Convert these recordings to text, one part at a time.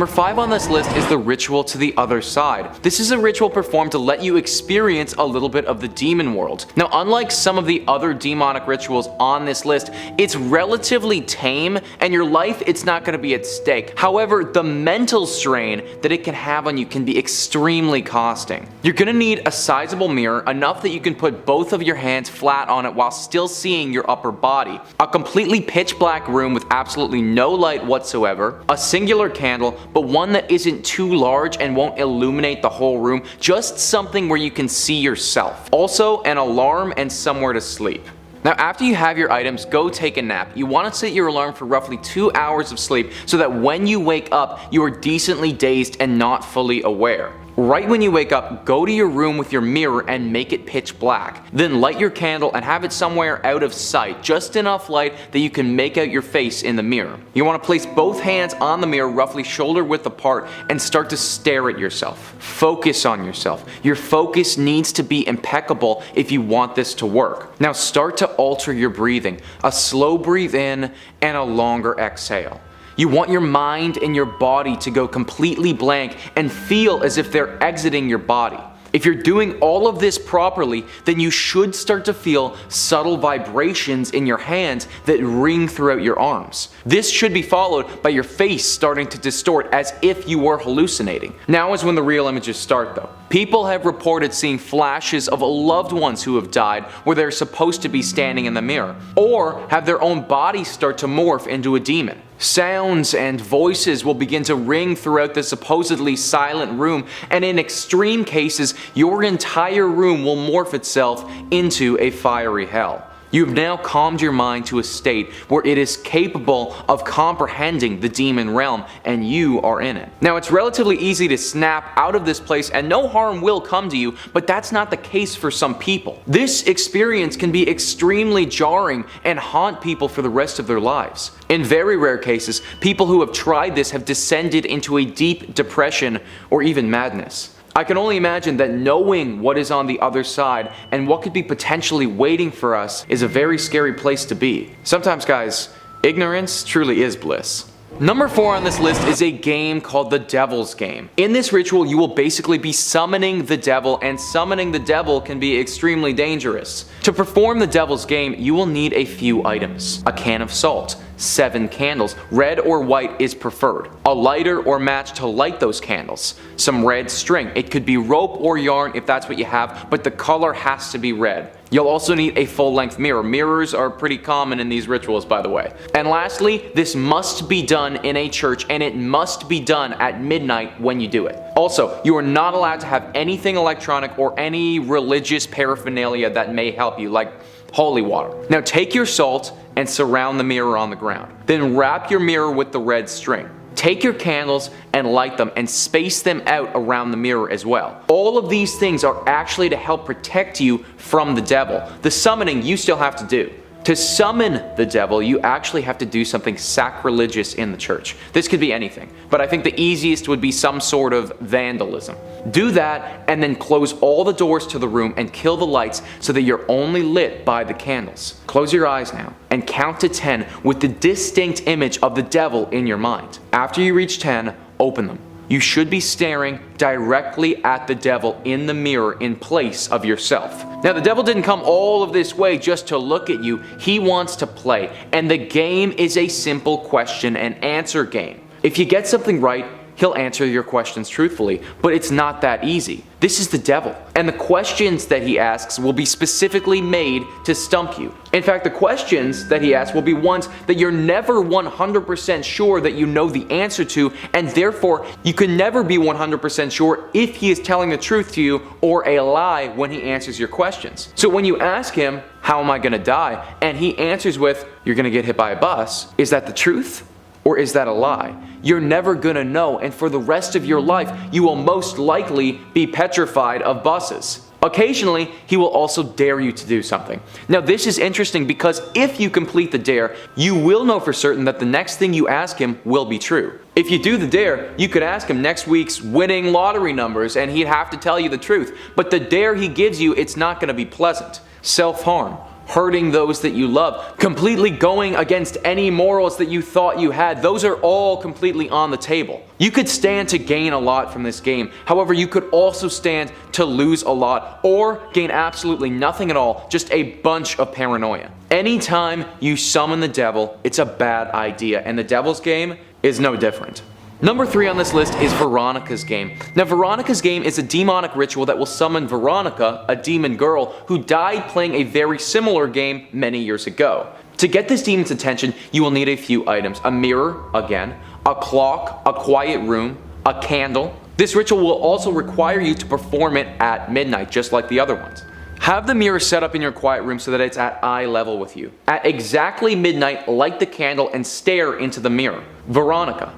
Number 5 on this list is the ritual to the other side. This is a ritual performed to let you experience a little bit of the demon world. Now, unlike some of the other demonic rituals on this list, it's relatively tame, and your life, it's not going to be at stake. However, the mental strain that it can have on you can be extremely costing. You're going to need a sizable mirror, enough that you can put both of your hands flat on it while still seeing your upper body, a completely pitch black room with absolutely no light whatsoever, a singular candle, but one that isn't too large and won't illuminate the whole room, just something where you can see yourself. Also, an alarm and somewhere to sleep. Now, after you have your items, go take a nap. You want to set your alarm for roughly 2 hours of sleep so that when you wake up, you are decently dazed and not fully aware. Right when you wake up, go to your room with your mirror and make it pitch black. Then light your candle and have it somewhere out of sight, just enough light that you can make out your face in the mirror. You want to place both hands on the mirror roughly shoulder width apart and start to stare at yourself. Focus on yourself. Your focus needs to be impeccable if you want this to work. Now start to alter your breathing. A slow breathe in and a longer exhale. You want your mind and your body to go completely blank and feel as if they're exiting your body. If you're doing all of this properly, then you should start to feel subtle vibrations in your hands that ring throughout your arms. This should be followed by your face starting to distort as if you were hallucinating. Now is when the real images start though. People have reported seeing flashes of loved ones who have died where they're supposed to be standing in the mirror, or have their own bodies start to morph into a demon. Sounds and voices will begin to ring throughout the supposedly silent room, and in extreme cases, your entire room will morph itself into a fiery hell. You have now calmed your mind to a state where it is capable of comprehending the demon realm, and you are in it. Now, it's relatively easy to snap out of this place and no harm will come to you, but that's not the case for some people. This experience can be extremely jarring and haunt people for the rest of their lives. In very rare cases, people who have tried this have descended into a deep depression or even madness. I can only imagine that knowing what is on the other side and what could be potentially waiting for us is a very scary place to be. Sometimes, guys, ignorance truly is bliss. Number 4 on this list is a game called the Devil's Game. In this ritual, you will basically be summoning the devil, and summoning the devil can be extremely dangerous. To perform the Devil's Game, you will need a few items. A can of salt, 7 candles, red or white is preferred, a lighter or match to light those candles, some red string, it could be rope or yarn if that's what you have, but the color has to be red. You'll also need a full-length mirror. Mirrors are pretty common in these rituals, by the way. And lastly, this must be done in a church, and it must be done at midnight when you do it. Also, you are not allowed to have anything electronic or any religious paraphernalia that may help you, like holy water. Now take your salt and surround the mirror on the ground. Then wrap your mirror with the red string. Take your candles and light them and space them out around the mirror as well. All of these things are actually to help protect you from the devil. The summoning you still have to do. To summon the devil, you actually have to do something sacrilegious in the church. This could be anything, but I think the easiest would be some sort of vandalism. Do that and then close all the doors to the room and kill the lights so that you're only lit by the candles. Close your eyes now and count to 10 with the distinct image of the devil in your mind. After you reach 10, open them. You should be staring directly at the devil in the mirror in place of yourself. Now, the devil didn't come all of this way just to look at you. He wants to play, and the game is a simple question and answer game. If you get something right, he'll answer your questions truthfully, but it's not that easy. This is the devil, and the questions that he asks will be specifically made to stump you. In fact, the questions that he asks will be ones that you're never 100% sure that you know the answer to, and therefore you can never be 100% sure if he is telling the truth to you or a lie when he answers your questions. So when you ask him, "How am I gonna die?" and he answers with, "You're gonna get hit by a bus," is that the truth? Or is that a lie? You're never gonna know, and for the rest of your life, you will most likely be petrified of buses. Occasionally, he will also dare you to do something. Now, this is interesting because if you complete the dare, you will know for certain that the next thing you ask him will be true. If you do the dare, you could ask him next week's winning lottery numbers and he'd have to tell you the truth. But the dare he gives you, it's not gonna be pleasant. Self-harm, hurting those that you love, completely going against any morals that you thought you had. Those are all completely on the table. You could stand to gain a lot from this game. However, you could also stand to lose a lot or gain absolutely nothing at all, just a bunch of paranoia. Anytime you summon the devil, it's a bad idea, and the devil's game is no different. Number 3 on this list is Veronica's game. Now, Veronica's game is a demonic ritual that will summon Veronica, a demon girl who died playing a very similar game many years ago. To get this demon's attention, you will need a few items: a mirror, again, a clock, a quiet room, a candle. This ritual will also require you to perform it at midnight, just like the other ones. Have the mirror set up in your quiet room so that it's at eye level with you. At exactly midnight, light the candle and stare into the mirror. Veronica.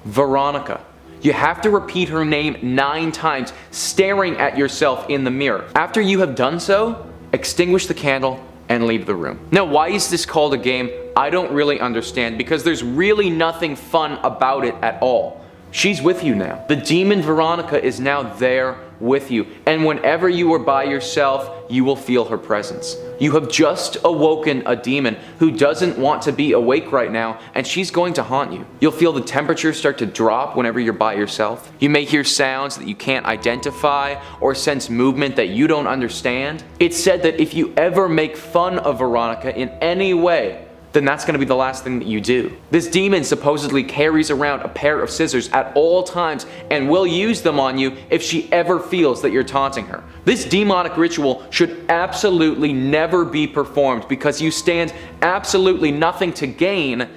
Veronica. You have to repeat her name 9 times, staring at yourself in the mirror. After you have done so, extinguish the candle and leave the room. Now, why is this called a game? I don't really understand, because there's really nothing fun about it at all. She's with you now. The demon Veronica is now there with you, and whenever you are by yourself, you will feel her presence. You have just awoken a demon who doesn't want to be awake right now, and she's going to haunt you. You'll feel the temperature start to drop whenever you're by yourself. You may hear sounds that you can't identify or sense movement that you don't understand. It's said that if you ever make fun of Veronica in any way, then that's going to be the last thing that you do. This demon supposedly carries around a pair of scissors at all times and will use them on you if she ever feels that you're taunting her. This demonic ritual should absolutely never be performed because you stand absolutely nothing to gain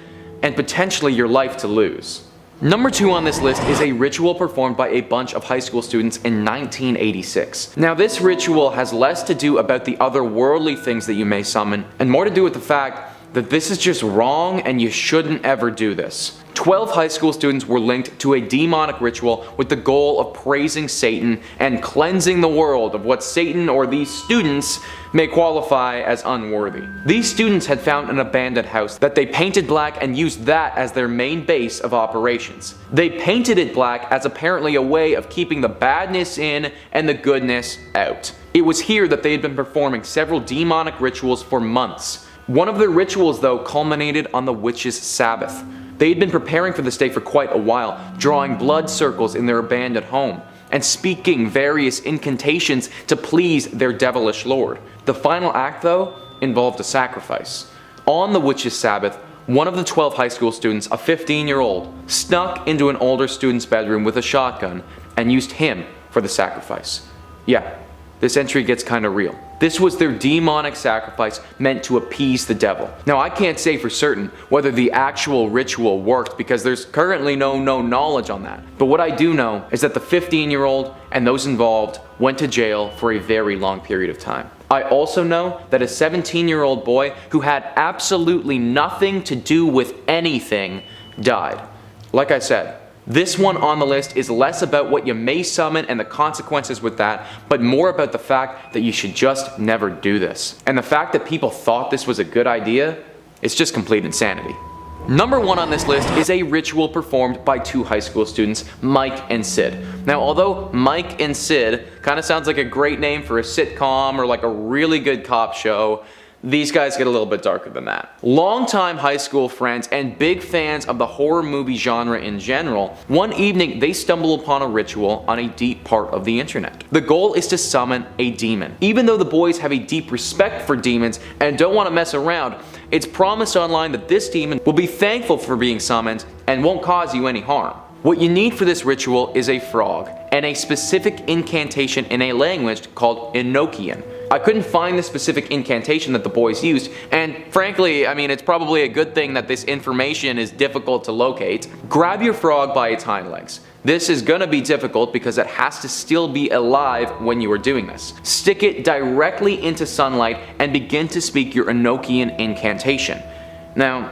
and potentially your life to lose. Number 2 on this list is a ritual performed by a bunch of high school students in 1986. Now, this ritual has less to do about the otherworldly things that you may summon and more to do with the fact that this is just wrong and you shouldn't ever do this. 12 high school students were linked to a demonic ritual with the goal of praising Satan and cleansing the world of what Satan or these students may qualify as unworthy. These students had found an abandoned house that they painted black and used that as their main base of operations. They painted it black as apparently a way of keeping the badness in and the goodness out. It was here that they had been performing several demonic rituals for months. One of their rituals, though, culminated on the witches' Sabbath. They had been preparing for this day for quite a while, drawing blood circles in their abandoned home, and speaking various incantations to please their devilish lord. The final act, though, involved a sacrifice. On the witches' Sabbath, one of the 12 high school students, a 15-year-old, snuck into an older student's bedroom with a shotgun and used him for the sacrifice. Yeah, this entry gets kinda real. This was their demonic sacrifice meant to appease the devil. Now, I can't say for certain whether the actual ritual worked because there's currently no knowledge on that. But what I do know is that the 15-year-old and those involved went to jail for a very long period of time. I also know that a 17-year-old boy who had absolutely nothing to do with anything died. Like I said, this one on the list is less about what you may summon and the consequences with that, but more about the fact that you should just never do this. And the fact that people thought this was a good idea, it's just complete insanity. Number 1 on this list is a ritual performed by 2 high school students, Mike and Sid. Now, although Mike and Sid kind of sounds like a great name for a sitcom or like a really good cop show, these guys get a little bit darker than that. Longtime high school friends and big fans of the horror movie genre in general, one evening they stumble upon a ritual on a deep part of the internet. The goal is to summon a demon. Even though the boys have a deep respect for demons and don't want to mess around, it's promised online that this demon will be thankful for being summoned and won't cause you any harm. What you need for this ritual is a frog and a specific incantation in a language called Enochian. I couldn't find the specific incantation that the boys used, and frankly, I mean, it's probably a good thing that this information is difficult to locate. Grab your frog by its hind legs. This is gonna be difficult because it has to still be alive when you are doing this. Stick it directly into sunlight and begin to speak your Enochian incantation. Now,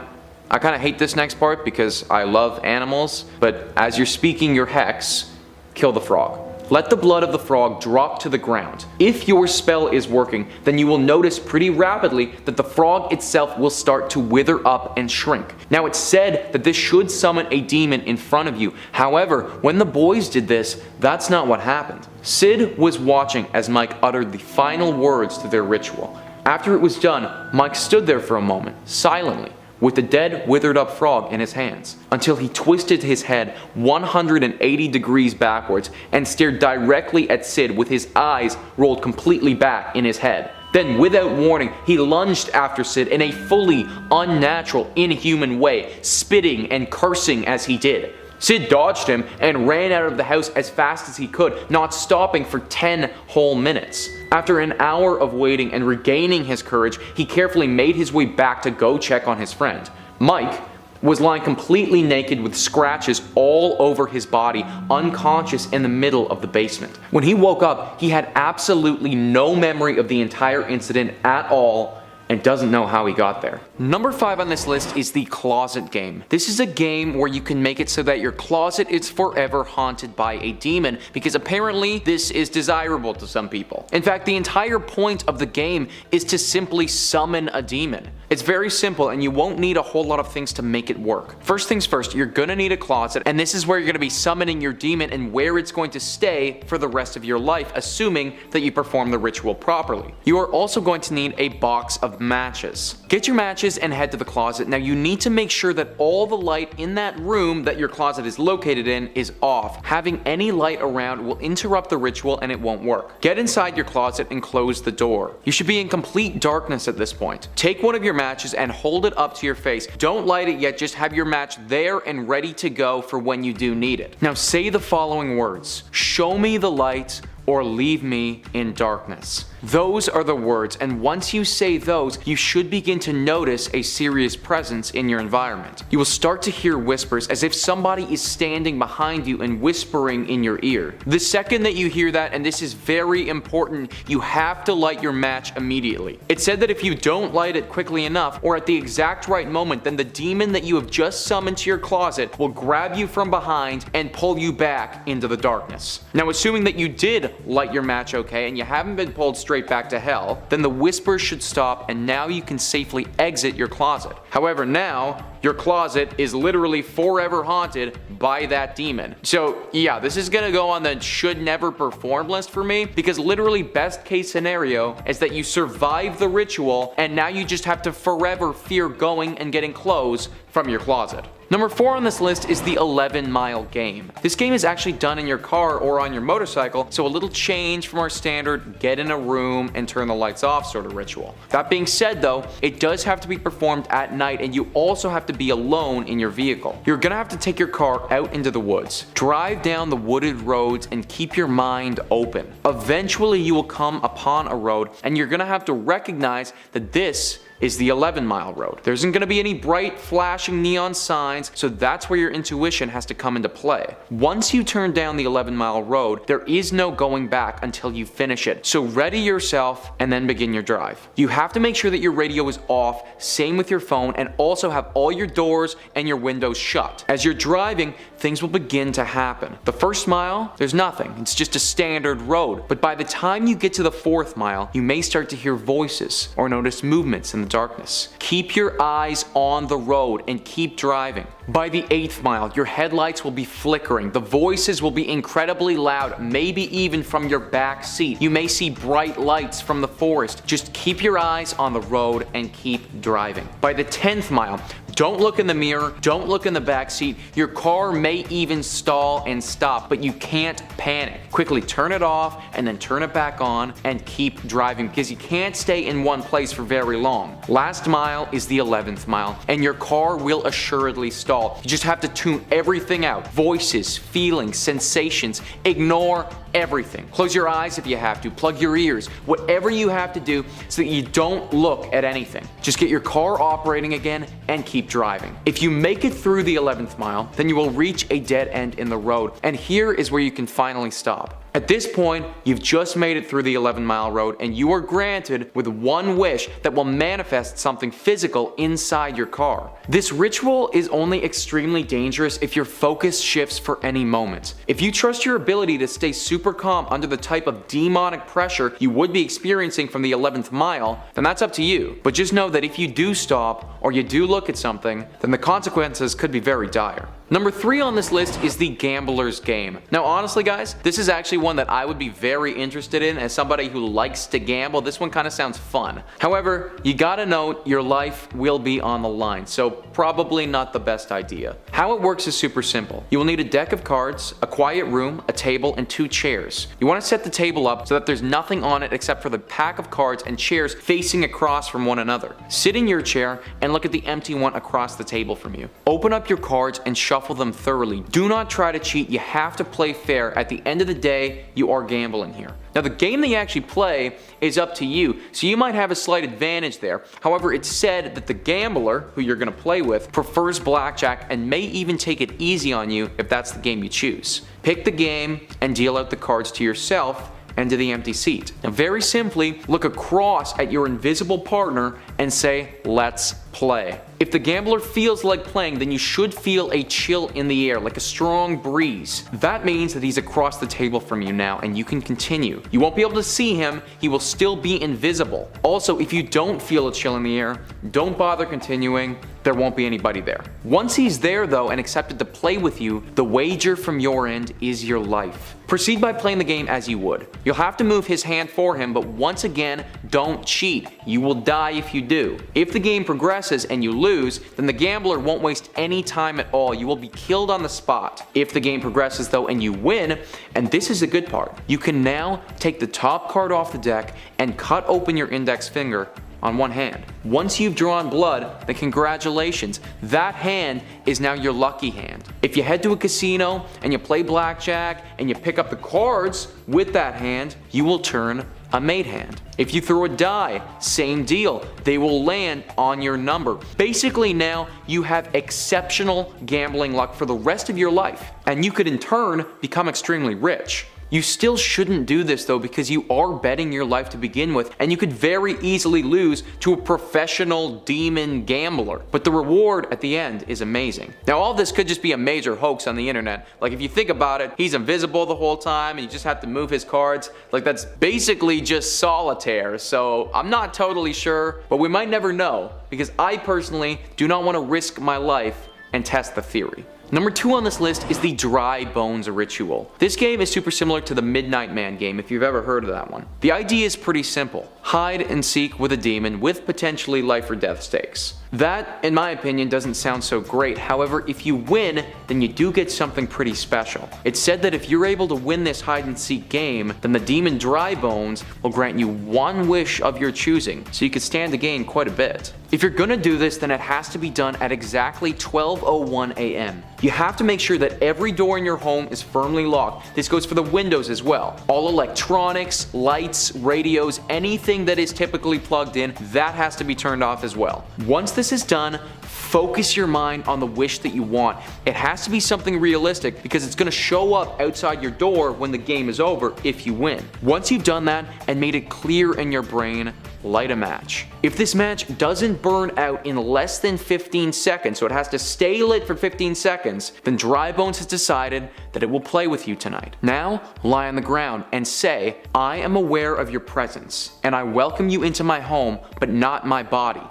I kind of hate this next part because I love animals, but as you're speaking your hex, kill the frog. Let the blood of the frog drop to the ground. If your spell is working, then you will notice pretty rapidly that the frog itself will start to wither up and shrink. Now, it's said that this should summon a demon in front of you. However, when the boys did this, that's not what happened. Sid was watching as Mike uttered the final words to their ritual. After it was done, Mike stood there for a moment, silently, with the dead, withered up frog in his hands, until he twisted his head 180 degrees backwards and stared directly at Sid with his eyes rolled completely back in his head. Then, without warning, he lunged after Sid in a fully unnatural, inhuman way, spitting and cursing as he did. Sid dodged him and ran out of the house as fast as he could, not stopping for 10 whole minutes. After an hour of waiting and regaining his courage, he carefully made his way back to go check on his friend. Mike was lying completely naked with scratches all over his body, unconscious in the middle of the basement. When he woke up, he had absolutely no memory of the entire incident at all, and doesn't know how he got there. Number 5 on this list is the closet game. This is a game where you can make it so that your closet is forever haunted by a demon, because apparently this is desirable to some people. In fact, the entire point of the game is to simply summon a demon. It's very simple and you won't need a whole lot of things to make it work. First things first, you're gonna need a closet, and this is where you're gonna be summoning your demon and where it's going to stay for the rest of your life, assuming that you perform the ritual properly. You are also going to need a box of matches. Get your matches and head to the closet. Now you need to make sure that all the light in that room that your closet is located in is off. Having any light around will interrupt the ritual and it won't work. Get inside your closet and close the door. You should be in complete darkness at this point. Take one of your matches and hold it up to your face. Don't light it yet, just have your match there and ready to go for when you do need it. Now say the following words: "Show me the light or leave me in darkness." Those are the words, and once you say those, you should begin to notice a serious presence in your environment. You will start to hear whispers as if somebody is standing behind you and whispering in your ear. The second that you hear that, and this is very important, you have to light your match immediately. It's said that if you don't light it quickly enough or at the exact right moment, then the demon that you have just summoned to your closet will grab you from behind and pull you back into the darkness. Now, assuming that you did light your match okay and you haven't been pulled straight back to hell, then the whispers should stop and now you can safely exit your closet. However, now your closet is literally forever haunted by that demon. So yeah, this is gonna go on the should never perform list for me, because literally best case scenario is that you survive the ritual and now you just have to forever fear going and getting clothes from your closet. Number 4 on this list is the 11-mile game. This game is actually done in your car or on your motorcycle, so a little change from our standard get in a room and turn the lights off sort of ritual. That being said though, it does have to be performed at night and you also have to be alone in your vehicle. You're gonna have to take your car out into the woods, drive down the wooded roads and keep your mind open. Eventually you will come upon a road and you're gonna have to recognize that this is the 11-mile road. There isn't going to be any bright flashing neon signs, so that's where your intuition has to come into play. Once you turn down the 11-mile road, there is no going back until you finish it, so ready yourself and then begin your drive. You have to make sure that your radio is off, same with your phone, and also have all your doors and your windows shut. As you're driving, things will begin to happen. The first mile, there's nothing, it's just a standard road, but by the time you get to the 4th mile, you may start to hear voices or notice movements in the darkness. Keep your eyes on the road and keep driving. By the 8th mile, your headlights will be flickering, the voices will be incredibly loud, maybe even from your back seat. You may see bright lights from the forest. Just keep your eyes on the road and keep driving. By the 10th mile, don't look in the mirror, don't look in the back seat. Your car may even stall and stop, but you can't panic. Quickly turn it off and then turn it back on and keep driving, because you can't stay in one place for very long. Last mile is the 11th mile, and your car will assuredly stall. You just have to tune everything out. Voices, feelings, sensations. Ignore everything. Close your eyes if you have to. Plug your ears. Whatever you have to do so that you don't look at anything. Just get your car operating again and keep driving. If you make it through the 11th mile, then you will reach a dead end in the road, and here is where you can finally stop. At this point, you've just made it through the 11-mile road and you are granted with one wish that will manifest something physical inside your car. This ritual is only extremely dangerous if your focus shifts for any moment. If you trust your ability to stay super calm under the type of demonic pressure you would be experiencing from the 11th mile, then that's up to you. But just know that if you do stop or you do look at something, then the consequences could be very dire. Number 3 on this list is the gambler's game. Now honestly guys, this is actually one that I would be very interested in as somebody who likes to gamble. This one kind of sounds fun. However, you gotta know your life will be on the line, so probably not the best idea. How it works is super simple. You will need a deck of cards, a quiet room, a table, and 2 chairs. You want to set the table up so that there's nothing on it except for the pack of cards and chairs facing across from one another. Sit in your chair and look at the empty one across the table from you. Open up your cards and shuffle them thoroughly. Do not try to cheat. You have to play fair. At the end of the day, you are gambling here. Now the game that you actually play is up to you, so you might have a slight advantage there. However, it's said that the gambler, who you're going to play with, prefers blackjack and may even take it easy on you if that's the game you choose. Pick the game and deal out the cards to yourself and to the empty seat. Now very simply, look across at your invisible partner and say, "Let's play." If the gambler feels like playing, then you should feel a chill in the air, like a strong breeze. That means that he's across the table from you now and you can continue. You won't be able to see him, he will still be invisible. Also, if you don't feel a chill in the air, don't bother continuing, there won't be anybody there. Once he's there though and accepted to play with you, the wager from your end is your life. Proceed by playing the game as you would. You'll have to move his hand for him, but once again, don't cheat. You will die if you do. If the game progresses and you lose, then the gambler won't waste any time at all. You will be killed on the spot. If the game progresses though and you win, and this is the good part, you can now take the top card off the deck and cut open your index finger on one hand. Once you've drawn blood, then congratulations, that hand is now your lucky hand. If you head to a casino and you play blackjack and you pick up the cards with that hand, you will turn a made hand. If you throw a die, same deal, they will land on your number. Basically now you have exceptional gambling luck for the rest of your life, and you could in turn become extremely rich. You still shouldn't do this though, because you are betting your life to begin with, and you could very easily lose to a professional demon gambler. But the reward at the end is amazing. Now all this could just be a major hoax on the internet. Like if you think about it, he's invisible the whole time and you just have to move his cards. Like that's basically just solitaire. So I'm not totally sure, but we might never know, because I personally do not want to risk my life and test the theory. Number 2 on this list is the Dry Bones Ritual. This game is super similar to the Midnight Man game, if you've ever heard of that one. The idea is pretty simple. Hide and seek with a demon with potentially life or death stakes. That, in my opinion, doesn't sound so great. However, if you win, then you do get something pretty special. It's said that if you're able to win this hide and seek game, then the demon Dry Bones will grant you one wish of your choosing, so you could stand to gain quite a bit. If you're gonna do this, then it has to be done at exactly 12:01 a.m. You have to make sure that every door in your home is firmly locked. This goes for the windows as well. All electronics, lights, radios, anything that is typically plugged in, that has to be turned off as well. Once this is done, focus your mind on the wish that you want. It has to be something realistic, because it's going to show up outside your door when the game is over if you win. Once you've done that and made it clear in your brain, light a match. If this match doesn't burn out in less than 15 seconds, so it has to stay lit for 15 seconds, then Dry Bones has decided that it will play with you tonight. Now, lie on the ground and say, "I am aware of your presence, and I welcome you into my home, but not my body.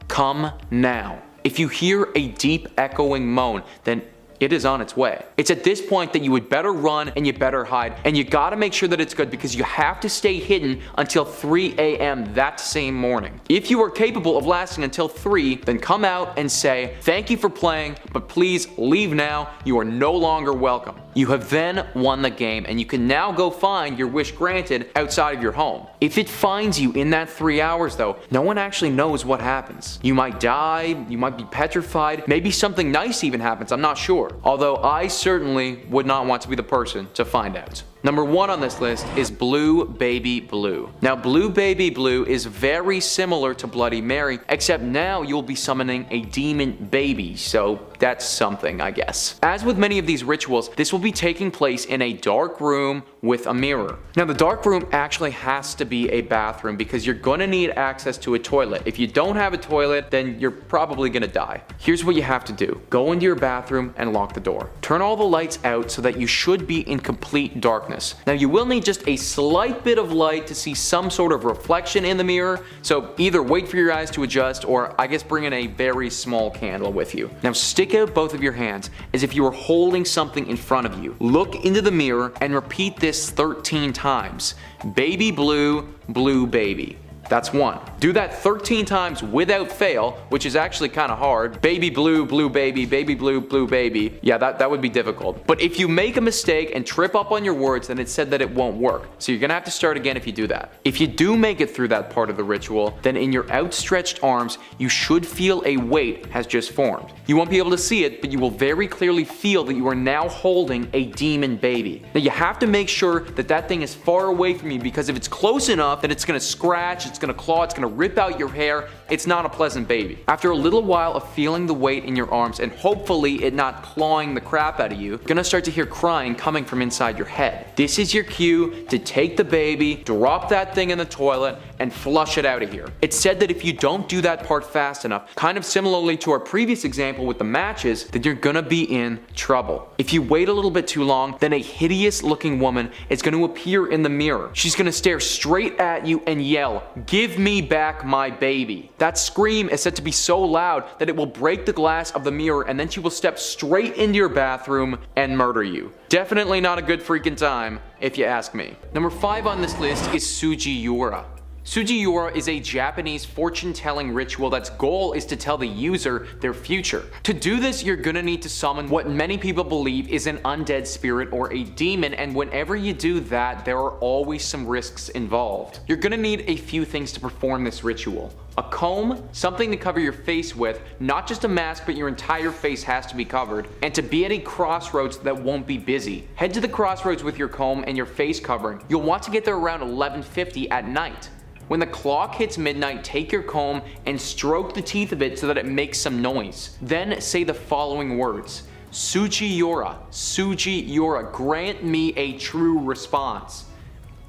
Come now." If you hear a deep echoing moan, then it is on its way. It's at this point that you would better run and you better hide, and you gotta make sure that it's good, because you have to stay hidden until 3 a.m. that same morning. If you are capable of lasting until 3, then come out and say, "Thank you for playing, but please leave now. You are no longer welcome." You have then won the game, and you can now go find your wish granted outside of your home. If it finds you in that 3 hours though, no one actually knows what happens. You might die, you might be petrified, maybe something nice even happens, I'm not sure. Although I certainly would not want to be the person to find out. Number 1 on this list is Blue Baby Blue. Now Blue Baby Blue is very similar to Bloody Mary, except now you'll be summoning a demon baby, so that's something, I guess. As with many of these rituals, this will be taking place in a dark room with a mirror. Now the dark room actually has to be a bathroom, because you're gonna need access to a toilet. If you don't have a toilet, then you're probably gonna die. Here's what you have to do. Go into your bathroom and lock the door. Turn all the lights out so that you should be in complete darkness. darkness. Now you will need just a slight bit of light to see some sort of reflection in the mirror, so either wait for your eyes to adjust or I guess bring in a very small candle with you. Now stick out both of your hands as if you were holding something in front of you. Look into the mirror and repeat this 13 times. Baby blue, blue baby. That's 1. Do that 13 times without fail, which is actually kind of hard. Baby blue, blue baby, baby blue, blue baby. Yeah, that would be difficult. But if you make a mistake and trip up on your words, then it said that it won't work. So you're gonna have to start again if you do that. If you do make it through that part of the ritual, then in your outstretched arms, you should feel a weight has just formed. You won't be able to see it, but you will very clearly feel that you are now holding a demon baby. Now you have to make sure that that thing is far away from you, because if it's close enough, then it's gonna scratch, it's gonna claw, it's gonna rip out your hair. It's not a pleasant baby. After a little while of feeling the weight in your arms and hopefully it not clawing the crap out of you, you're gonna start to hear crying coming from inside your head. This is your cue to take the baby, drop that thing in the toilet, and flush it out of here. It's said that if you don't do that part fast enough, kind of similarly to our previous example with the matches, then you're gonna be in trouble. If you wait a little bit too long, then a hideous looking woman is gonna appear in the mirror. She's gonna stare straight at you and yell, "Give me back my baby." That scream is said to be so loud that it will break the glass of the mirror, and then she will step straight into your bathroom and murder you. Definitely not a good freaking time, if you ask me. Number 5 on this list is Sugiura. Sugiura is a Japanese fortune-telling ritual that's goal is to tell the user their future. To do this, you're gonna need to summon what many people believe is an undead spirit or a demon, and whenever you do that, there are always some risks involved. You're gonna need a few things to perform this ritual. A comb, something to cover your face with, not just a mask, but your entire face has to be covered, and to be at a crossroads that won't be busy. Head to the crossroads with your comb and your face covering. You'll want to get there around 11:50 at night. When the clock hits midnight, take your comb and stroke the teeth of it so that it makes some noise. Then say the following words: Sugiura, Sugiura, grant me a true response.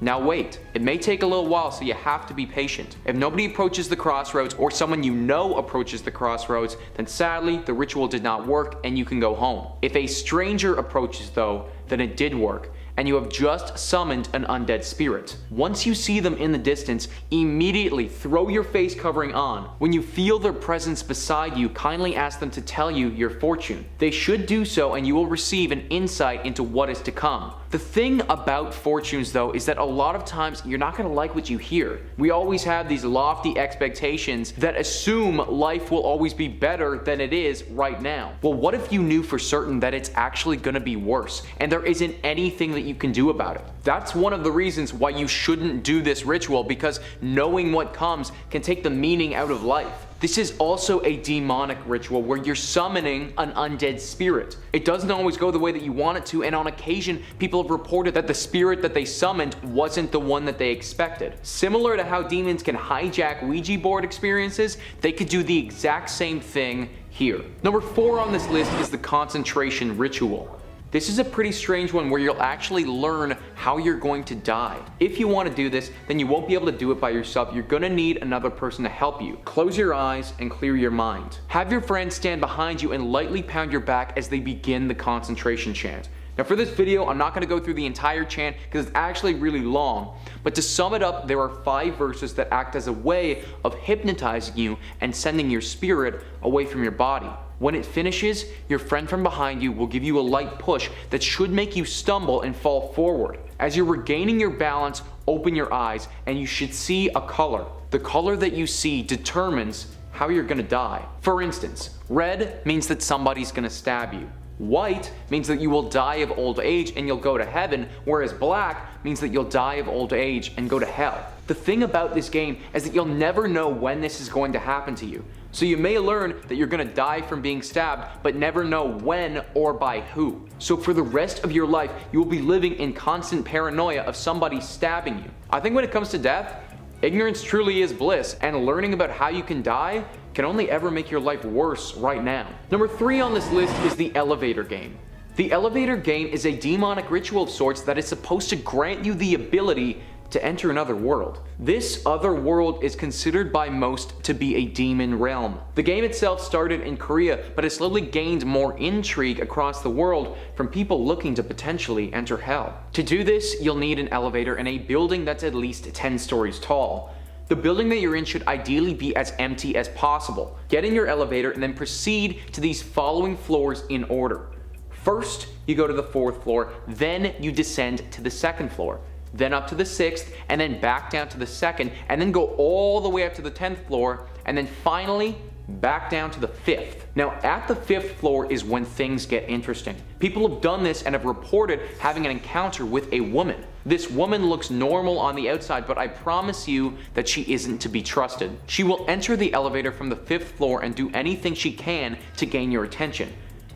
Now wait, it may take a little while, so you have to be patient. If nobody approaches the crossroads or someone you know approaches the crossroads, then sadly the ritual did not work and you can go home. If a stranger approaches though, then it did work, and you have just summoned an undead spirit. Once you see them in the distance, immediately throw your face covering on. When you feel their presence beside you, kindly ask them to tell you your fortune. They should do so, and you will receive an insight into what is to come. The thing about fortunes though is that a lot of times you're not gonna like what you hear. We always have these lofty expectations that assume life will always be better than it is right now. Well, what if you knew for certain that it's actually gonna be worse and there isn't anything that you can do about it? That's one of the reasons why you shouldn't do this ritual, because knowing what comes can take the meaning out of life. This is also a demonic ritual where you're summoning an undead spirit. It doesn't always go the way that you want it to, and on occasion, people have reported that the spirit that they summoned wasn't the one that they expected. Similar to how demons can hijack Ouija board experiences, they could do the exact same thing here. Number 4 on this list is the concentration ritual. This is a pretty strange one where you'll actually learn how you're going to die. If you want to do this, then you won't be able to do it by yourself. You're gonna need another person to help you. Close your eyes and clear your mind. Have your friend stand behind you and lightly pound your back as they begin the concentration chant. Now for this video, I'm not going to go through the entire chant because it's actually really long, but to sum it up, there are 5 verses that act as a way of hypnotizing you and sending your spirit away from your body. When it finishes, your friend from behind you will give you a light push that should make you stumble and fall forward. As you're regaining your balance, open your eyes and you should see a color. The color that you see determines how you're gonna die. For instance, red means that somebody's gonna stab you. White means that you will die of old age and you'll go to heaven, whereas black means that you'll die of old age and go to hell. The thing about this game is that you'll never know when this is going to happen to you. So you may learn that you're gonna die from being stabbed, but never know when or by who. So for the rest of your life, you will be living in constant paranoia of somebody stabbing you. I think when it comes to death, ignorance truly is bliss, and learning about how you can die can only ever make your life worse right now. Number 3 on this list is the elevator game. The elevator game is a demonic ritual of sorts that is supposed to grant you the ability to enter another world. This other world is considered by most to be a demon realm. The game itself started in Korea, but has slowly gained more intrigue across the world from people looking to potentially enter hell. To do this, you'll need an elevator in a building that's at least 10 stories tall. The building that you're in should ideally be as empty as possible. Get in your elevator and then proceed to these following floors in order. First, you go to the 4th floor, then you descend to the 2nd floor. Then up to the 6th, and then back down to the 2nd, and then go all the way up to the 10th floor, and then finally back down to the 5th. Now at the 5th floor is when things get interesting. People have done this and have reported having an encounter with a woman. This woman looks normal on the outside, but I promise you that she isn't to be trusted. She will enter the elevator from the 5th floor and do anything she can to gain your attention.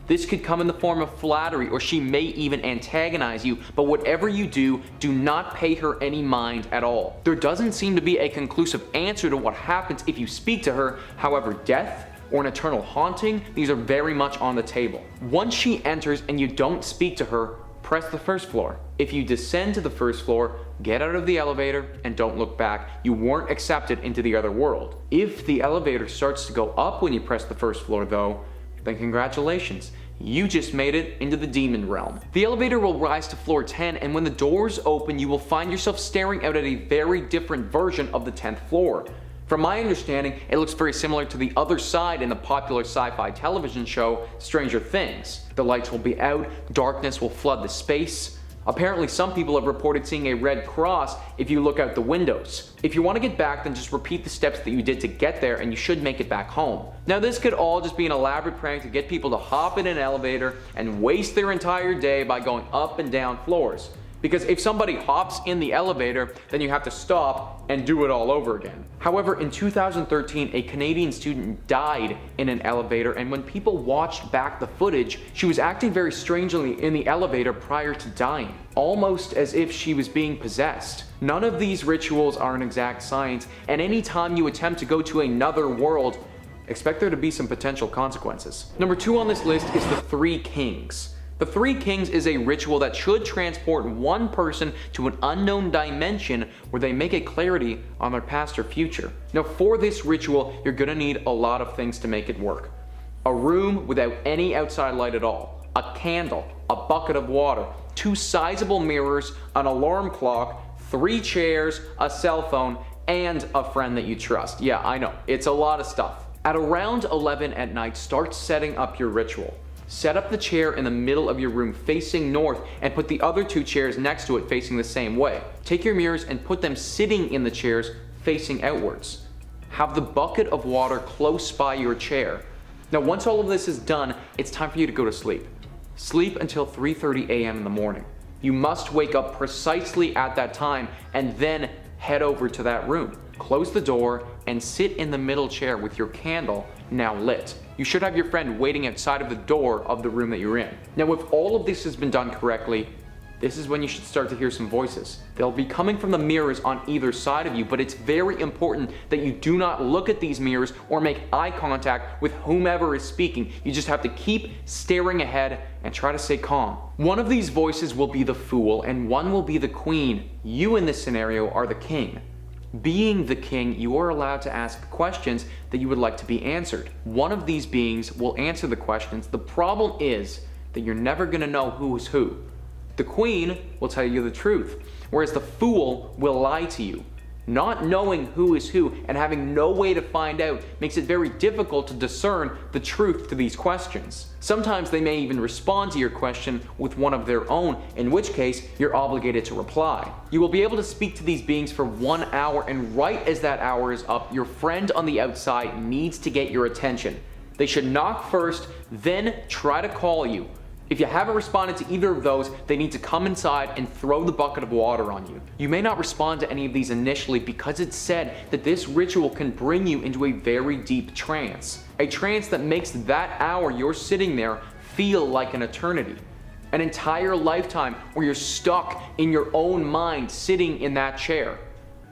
This could come in the form of flattery, or she may even antagonize you, but whatever you do, do not pay her any mind at all. There doesn't seem to be a conclusive answer to what happens if you speak to her. However, death or an eternal haunting, these are very much on the table. Once she enters and you don't speak to her, press the 1st floor. If you descend to the 1st floor, get out of the elevator and don't look back. You weren't accepted into the other world. If the elevator starts to go up when you press the 1st floor though, then congratulations, you just made it into the demon realm. The elevator will rise to floor 10, and when the doors open, you will find yourself staring out at a very different version of the 10th floor. From my understanding, it looks very similar to the other side in the popular sci-fi television show Stranger Things. The lights will be out, darkness will flood the space. Apparently some people have reported seeing a red cross if you look out the windows. If you want to get back, then just repeat the steps that you did to get there and you should make it back home. Now this could all just be an elaborate prank to get people to hop in an elevator and waste their entire day by going up and down floors. Because if somebody hops in the elevator, then you have to stop and do it all over again. However, in 2013, a Canadian student died in an elevator, and when people watched back the footage, she was acting very strangely in the elevator prior to dying, almost as if she was being possessed. None of these rituals are an exact science, and anytime you attempt to go to another world, expect there to be some potential consequences. Number 2 on this list is the 3 Kings. The 3 Kings is a ritual that should transport one person to an unknown dimension where they may get clarity on their past or future. Now for this ritual, you're gonna need a lot of things to make it work. A room without any outside light at all, a candle, a bucket of water, 2 sizable mirrors, an alarm clock, 3 chairs, a cell phone, and a friend that you trust. Yeah, I know, it's a lot of stuff. At around 11 at night, start setting up your ritual. Set up the chair in the middle of your room facing north and put the other 2 chairs next to it facing the same way. Take your mirrors and put them sitting in the chairs facing outwards. Have the bucket of water close by your chair. Now once all of this is done, it's time for you to go to sleep. Sleep until 3:30 a.m. in the morning. You must wake up precisely at that time and then head over to that room. Close the door and sit in the middle chair with your candle now lit. You should have your friend waiting outside of the door of the room that you're in. Now if all of this has been done correctly, this is when you should start to hear some voices. They'll be coming from the mirrors on either side of you, but it's very important that you do not look at these mirrors or make eye contact with whomever is speaking. You just have to keep staring ahead and try to stay calm. One of these voices will be the fool and one will be the queen. You in this scenario are the king. Being the king, you are allowed to ask questions that you would like to be answered. One of these beings will answer the questions. The problem is that you're never going to know who is who. The queen will tell you the truth, whereas the fool will lie to you. Not knowing who is who and having no way to find out makes it very difficult to discern the truth to these questions. Sometimes they may even respond to your question with one of their own, in which case you're obligated to reply. You will be able to speak to these beings for 1 hour, and right as that hour is up, your friend on the outside needs to get your attention. They should knock first, then try to call you. If you haven't responded to either of those, they need to come inside and throw the bucket of water on you. You may not respond to any of these initially because it's said that this ritual can bring you into a very deep trance. A trance that makes that hour you're sitting there feel like an eternity. An entire lifetime where you're stuck in your own mind sitting in that chair.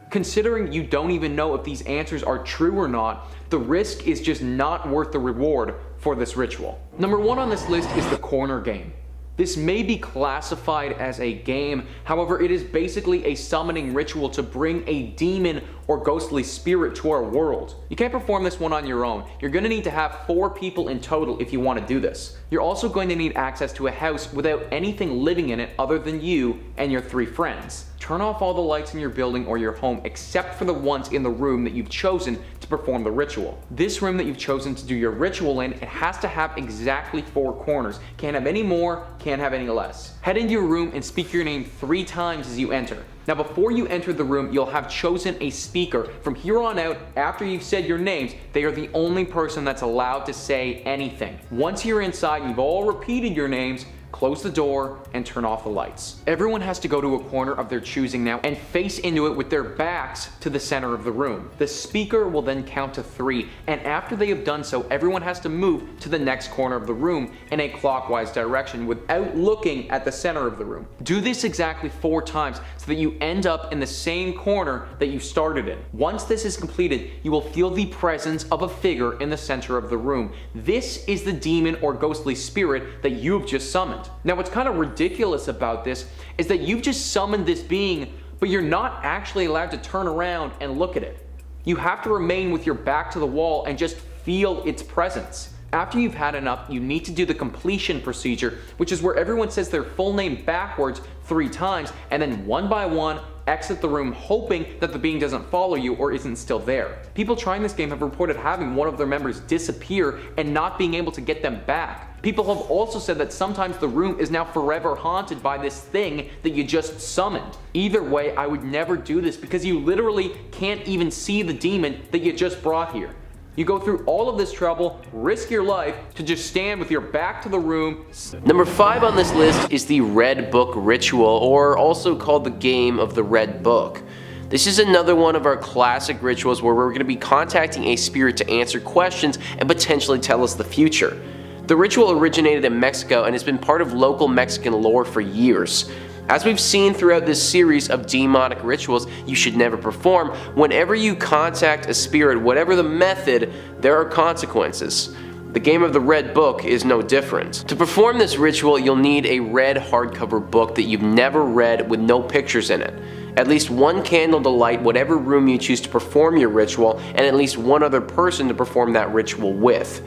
Considering you don't even know if these answers are true or not, the risk is just not worth the reward for this ritual. Number 1 on this list is the corner game. This may be classified as a game, however it is basically a summoning ritual to bring a demon or ghostly spirit to our world. You can't perform this one on your own. You're going to need to have 4 people in total if you want to do this. You're also going to need access to a house without anything living in it other than you and your 3 friends. Turn off all the lights in your building or your home except for the ones in the room that you've chosen to perform the ritual. This room that you've chosen to do your ritual in, it has to have exactly 4 corners. Can't have any more, can't have any less. Head into your room and speak your name 3 times as you enter. Now before you enter the room, you'll have chosen a speaker. From here on out, after you've said your names, they are the only person that's allowed to say anything. Once you're inside and you've all repeated your names, close the door and turn off the lights. Everyone has to go to a corner of their choosing now and face into it with their backs to the center of the room. The speaker will then count to 3, and after they have done so, everyone has to move to the next corner of the room in a clockwise direction without looking at the center of the room. Do this exactly 4 times so that you end up in the same corner that you started in. Once this is completed, you will feel the presence of a figure in the center of the room. This is the demon or ghostly spirit that you've just summoned. Now what's kind of ridiculous about this is that you've just summoned this being, but you're not actually allowed to turn around and look at it. You have to remain with your back to the wall and just feel its presence. After you've had enough, you need to do the completion procedure, which is where everyone says their full name backwards 3 times, and then one by one, exit the room hoping that the being doesn't follow you or isn't still there. People trying this game have reported having one of their members disappear and not being able to get them back. People have also said that sometimes the room is now forever haunted by this thing that you just summoned. Either way, I would never do this because you literally can't even see the demon that you just brought here. You go through all of this trouble, risk your life, to just stand with your back to the room. Number 5 on this list is the Red Book Ritual, or also called the Game of the Red Book. This is another one of our classic rituals where we're going to be contacting a spirit to answer questions and potentially tell us the future. The ritual originated in Mexico and has been part of local Mexican lore for years. As we've seen throughout this series of demonic rituals you should never perform, whenever you contact a spirit, whatever the method, there are consequences. The Game of the Red Book is no different. To perform this ritual, you'll need a red hardcover book that you've never read with no pictures in it. At least 1 candle to light whatever room you choose to perform your ritual, and at least 1 other person to perform that ritual with.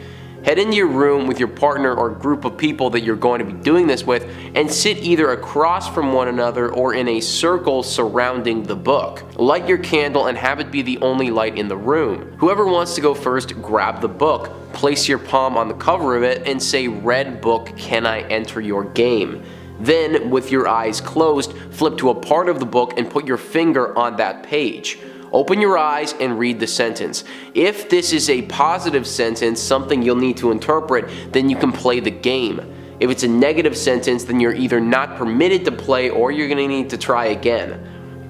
Head into your room with your partner or group of people that you're going to be doing this with and sit either across from one another or in a circle surrounding the book. Light your candle and have it be the only light in the room. Whoever wants to go first, grab the book, place your palm on the cover of it and say, "Red Book, can I enter your game?" Then, with your eyes closed, flip to a part of the book and put your finger on that page. Open your eyes and read the sentence. If this is a positive sentence, something you'll need to interpret, then you can play the game. If it's a negative sentence, then you're either not permitted to play or you're going to need to try again.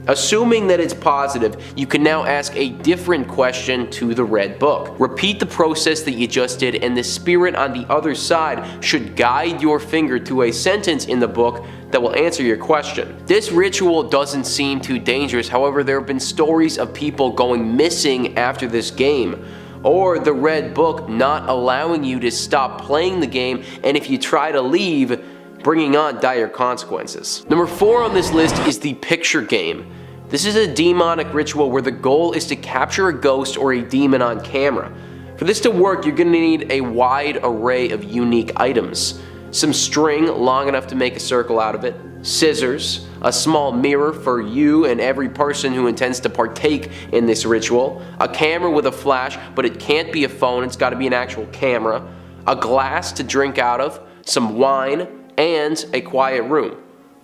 Assuming that it's positive, you can now ask a different question to the red book. Repeat the process that you just did, and the spirit on the other side should guide your finger to a sentence in the book that will answer your question. This ritual doesn't seem too dangerous, however there have been stories of people going missing after this game, or the red book not allowing you to stop playing the game, and if you try to leave, bringing on dire consequences. Number 4 on this list is the picture game. This is a demonic ritual where the goal is to capture a ghost or a demon on camera. For this to work, you're going to need a wide array of unique items. Some string long enough to make a circle out of it, scissors, a small mirror for you and every person who intends to partake in this ritual, a camera with a flash, but it can't be a phone, it's got to be an actual camera, a glass to drink out of, some wine, and a quiet room.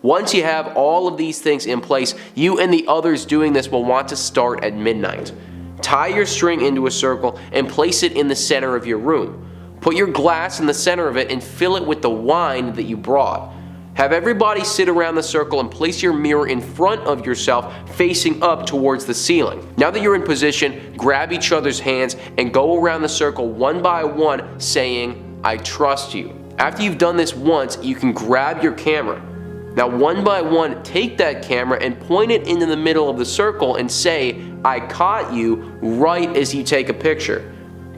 Once you have all of these things in place, you and the others doing this will want to start at midnight. Tie your string into a circle and place it in the center of your room. Put your glass in the center of it and fill it with the wine that you brought. Have everybody sit around the circle and place your mirror in front of yourself facing up towards the ceiling. Now that you're in position, grab each other's hands and go around the circle one by one saying, "I trust you." After you've done this once, you can grab your camera. Now one by one, take that camera and point it into the middle of the circle and say, "I caught you," right as you take a picture.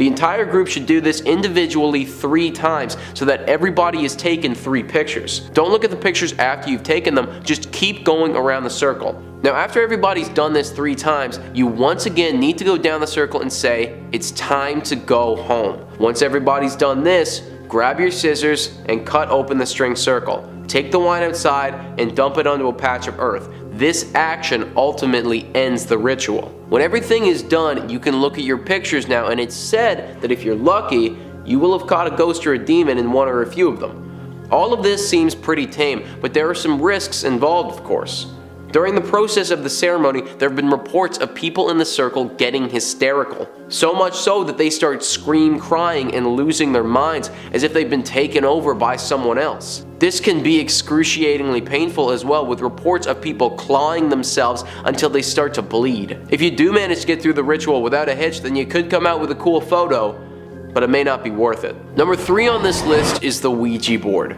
The entire group should do this individually 3 times so that everybody is taken 3 pictures. Don't look at the pictures after you've taken them, just keep going around the circle. Now after everybody's done this 3 times, you once again need to go down the circle and say, it's time to go home. Once everybody's done this, grab your scissors and cut open the string circle. Take the wine outside and dump it onto a patch of earth. This action ultimately ends the ritual. When everything is done, you can look at your pictures now, and it's said that if you're lucky, you will have caught a ghost or a demon in one or a few of them. All of this seems pretty tame, but there are some risks involved, of course. During the process of the ceremony, there have been reports of people in the circle getting hysterical. So much so that they start crying and losing their minds as if they've been taken over by someone else. This can be excruciatingly painful as well, with reports of people clawing themselves until they start to bleed. If you do manage to get through the ritual without a hitch, then you could come out with a cool photo, but it may not be worth it. Number 3 on this list is the Ouija board.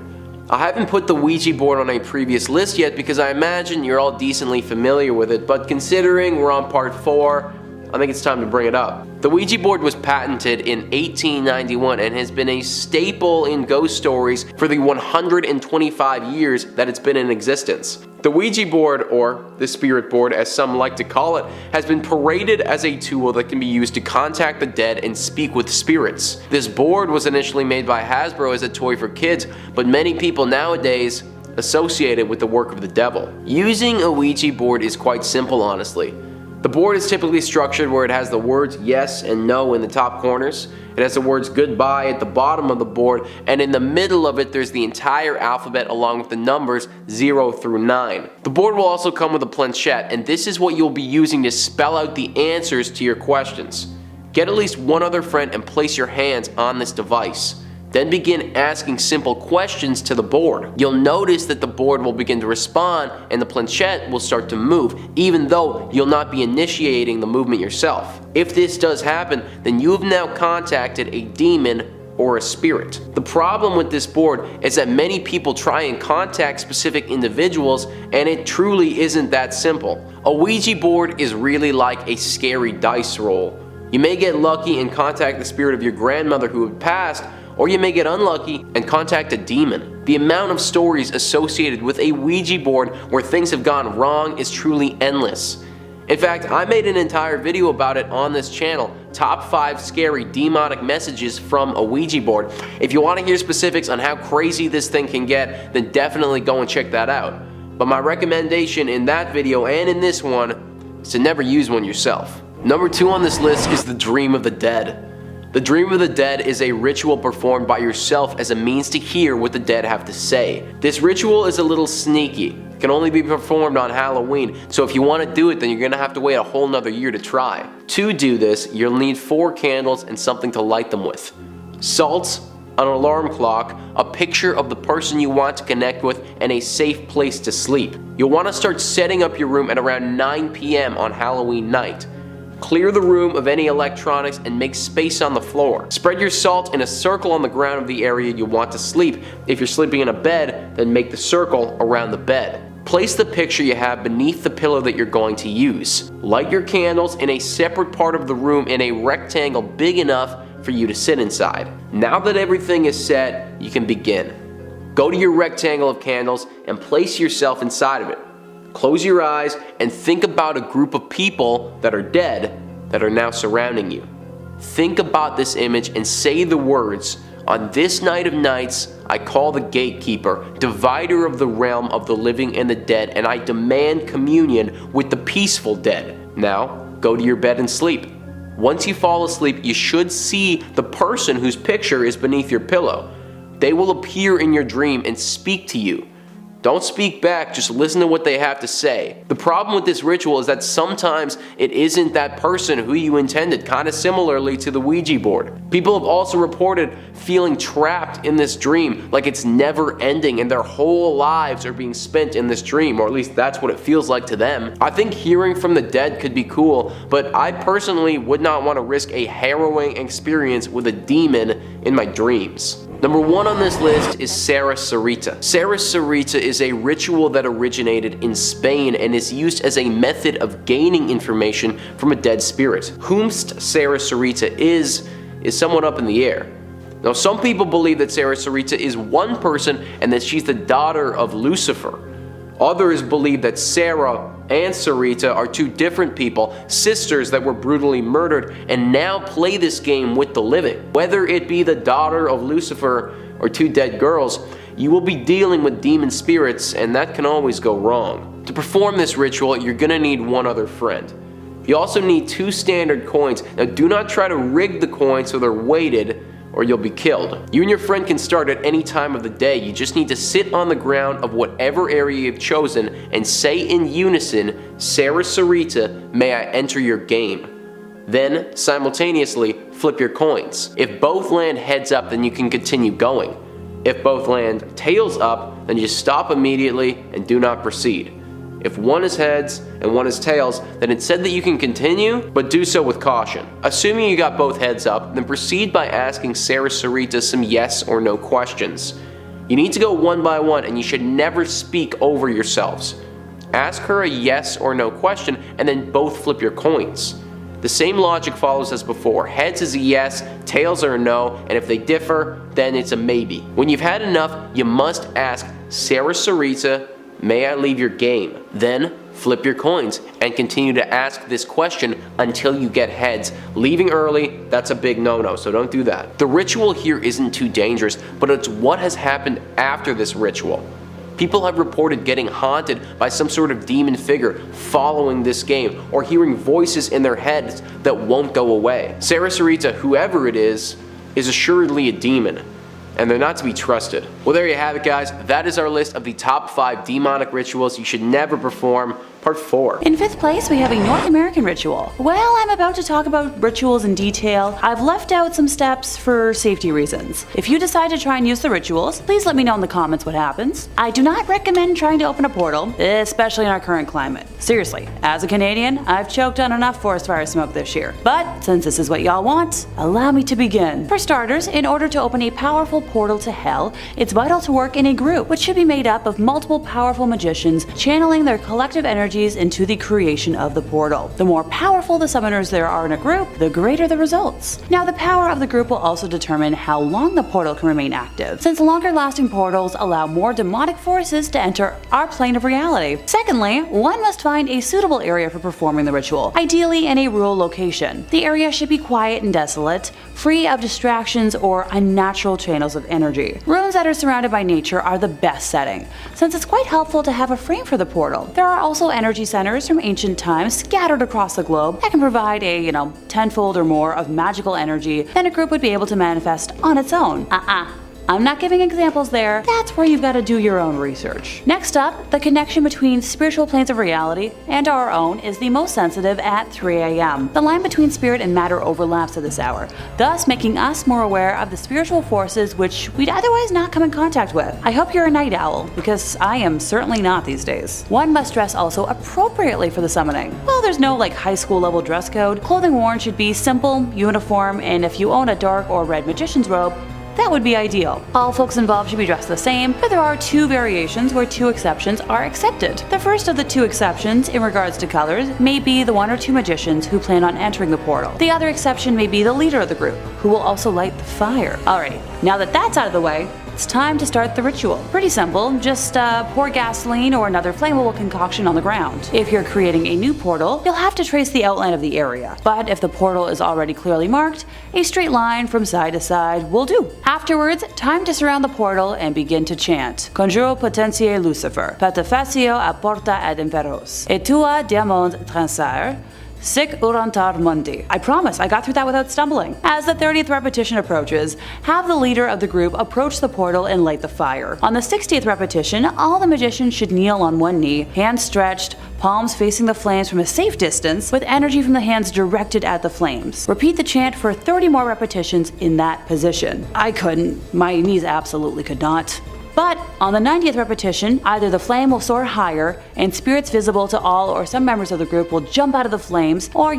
I haven't put the Ouija board on a previous list yet because I imagine you're all decently familiar with it, but considering we're on part 4, I think it's time to bring it up. The Ouija board was patented in 1891 and has been a staple in ghost stories for the 125 years that it's been in existence. The Ouija board, or the spirit board as some like to call it, has been paraded as a tool that can be used to contact the dead and speak with spirits. This board was initially made by Hasbro as a toy for kids, but many people nowadays associate it with the work of the devil. Using a Ouija board is quite simple, honestly. The board is typically structured where it has the words yes and no in the top corners. It has the words goodbye at the bottom of the board, and in the middle of it there's the entire alphabet along with the numbers 0 through 9. The board will also come with a planchette, and this is what you'll be using to spell out the answers to your questions. Get at least one other friend and place your hands on this device. Then begin asking simple questions to the board. You'll notice that the board will begin to respond and the planchette will start to move, even though you'll not be initiating the movement yourself. If this does happen, then you have now contacted a demon or a spirit. The problem with this board is that many people try and contact specific individuals, and it truly isn't that simple. A Ouija board is really like a scary dice roll. You may get lucky and contact the spirit of your grandmother who had passed, or you may get unlucky and contact a demon. The amount of stories associated with a Ouija board where things have gone wrong is truly endless. In fact, I made an entire video about it on this channel, top 5 scary demonic messages from a Ouija board. If you want to hear specifics on how crazy this thing can get, then definitely go and check that out. But my recommendation in that video and in this one is to never use one yourself. Number 2 on this list is the Dream of the Dead. The Dream of the Dead is a ritual performed by yourself as a means to hear what the dead have to say. This ritual is a little sneaky. It can only be performed on Halloween, so if you want to do it, then you're going to have to wait a whole nother year to try. To do this, you'll need 4 candles and something to light them with. Salt, an alarm clock, a picture of the person you want to connect with, and a safe place to sleep. You'll want to start setting up your room at around 9 p.m. on Halloween night. Clear the room of any electronics and make space on the floor. Spread your salt in a circle on the ground of the area you want to sleep. If you're sleeping in a bed, then make the circle around the bed. Place the picture you have beneath the pillow that you're going to use. Light your candles in a separate part of the room in a rectangle big enough for you to sit inside. Now that everything is set, you can begin. Go to your rectangle of candles and place yourself inside of it. Close your eyes and think about a group of people that are dead that are now surrounding you. Think about this image and say the words, "On this night of nights, I call the gatekeeper, divider of the realm of the living and the dead, and I demand communion with the peaceful dead." Now, go to your bed and sleep. Once you fall asleep, you should see the person whose picture is beneath your pillow. They will appear in your dream and speak to you. Don't speak back, just listen to what they have to say. The problem with this ritual is that sometimes it isn't that person who you intended, kind of similarly to the Ouija board. People have also reported feeling trapped in this dream, like it's never ending and their whole lives are being spent in this dream, or at least that's what it feels like to them. I think hearing from the dead could be cool, but I personally would not want to risk a harrowing experience with a demon in my dreams. Number 1 on this list is Sarah Sarita. Sarah Sarita is a ritual that originated in Spain and is used as a method of gaining information from a dead spirit. Whomst Sarah Sarita is is somewhat up in the air. Now, some people believe that Sarah Sarita is one person and that she's the daughter of Lucifer. Others believe that Sarah and Sarita are two different people, sisters that were brutally murdered and now play this game with the living. Whether it be the daughter of Lucifer or two dead girls, you will be dealing with demon spirits, and that can always go wrong. To perform this ritual, you're gonna need one other friend. You also need 2 standard coins. Now, do not try to rig the coins so they're weighted, or you'll be killed. You and your friend can start at any time of the day. You just need to sit on the ground of whatever area you've chosen and say in unison, "Sarah Sarita, may I enter your game?" Then, simultaneously, flip your coins. If both land heads up, then you can continue going. If both land tails up, then you stop immediately and do not proceed. If one is heads and one is tails, then it's said that you can continue, but do so with caution. Assuming you got both heads up, then proceed by asking Sarah Sarita some yes or no questions. You need to go one by one, and you should never speak over yourselves. Ask her a yes or no question, and then both flip your coins. The same logic follows as before. Heads is a yes, tails are a no, and if they differ, then it's a maybe. When you've had enough, you must ask Sarah Sarita, may I leave your game? Then flip your coins and continue to ask this question until you get heads. Leaving early, that's a big no-no, so don't do that. The ritual here isn't too dangerous, but it's what has happened after this ritual. People have reported getting haunted by some sort of demon figure following this game, or hearing voices in their heads that won't go away. Sarah Sarita, whoever it is assuredly a demon, and they're not to be trusted. Well, there you have it, guys. That is our list of the top 5 demonic rituals you should never perform. Part 4. In 5th place, we have a North American ritual. Well, I'm about to talk about rituals in detail. I've left out some steps for safety reasons. If you decide to try and use the rituals, please let me know in the comments what happens. I do not recommend trying to open a portal, especially in our current climate. Seriously, as a Canadian, I've choked on enough forest fire smoke this year. But since this is what y'all want, allow me to begin. For starters, in order to open a powerful portal to hell, it's vital to work in a group, which should be made up of multiple powerful magicians channeling their collective energies into the creation of the portal. The more powerful the summoners there are in a group, the greater the results. Now, the power of the group will also determine how long the portal can remain active, since longer lasting portals allow more demonic forces to enter our plane of reality. Secondly, one must find a suitable area for performing the ritual, ideally in a rural location. The area should be quiet and desolate, free of distractions or unnatural channels of energy. Rooms that are surrounded by nature are the best setting, since it's quite helpful to have a frame for the portal. There are also energy centers from ancient times scattered across the globe that can provide a, tenfold or more of magical energy than a group would be able to manifest on its own. I'm not giving examples there. That's where you've got to do your own research. Next up, the connection between spiritual planes of reality and our own is the most sensitive at 3 a.m. The line between spirit and matter overlaps at this hour, thus making us more aware of the spiritual forces which we'd otherwise not come in contact with. I hope you're a night owl, because I am certainly not these days. One must dress also appropriately for the summoning. While there's no high school level dress code, clothing worn should be simple, uniform, and if you own a dark or red magician's robe, that would be ideal. All folks involved should be dressed the same, but there are 2 variations where 2 exceptions are accepted. The first of the 2 exceptions in regards to colors may be the 1 or 2 magicians who plan on entering the portal. The other exception may be the leader of the group, who will also light the fire. Alrighty, now that that's out of the way, it's time to start the ritual. Pretty simple, just pour gasoline or another flammable concoction on the ground. If you're creating a new portal, you'll have to trace the outline of the area, but if the portal is already clearly marked, a straight line from side to side will do. Afterwards, time to surround the portal and begin to chant. Conjuro potentiae Lucifer, patefacio a porta ad inferos, et tua diamond transire, sic urantar mundi. I promise, I got through that without stumbling. As the 30th repetition approaches, have the leader of the group approach the portal and light the fire. On the 60th repetition, all the magicians should kneel on one knee, hands stretched, palms facing the flames from a safe distance, with energy from the hands directed at the flames. Repeat the chant for 30 more repetitions in that position. I couldn't. My knees absolutely could not. But on the 90th repetition, either the flame will soar higher and spirits visible to all or some members of the group will jump out of the flames, or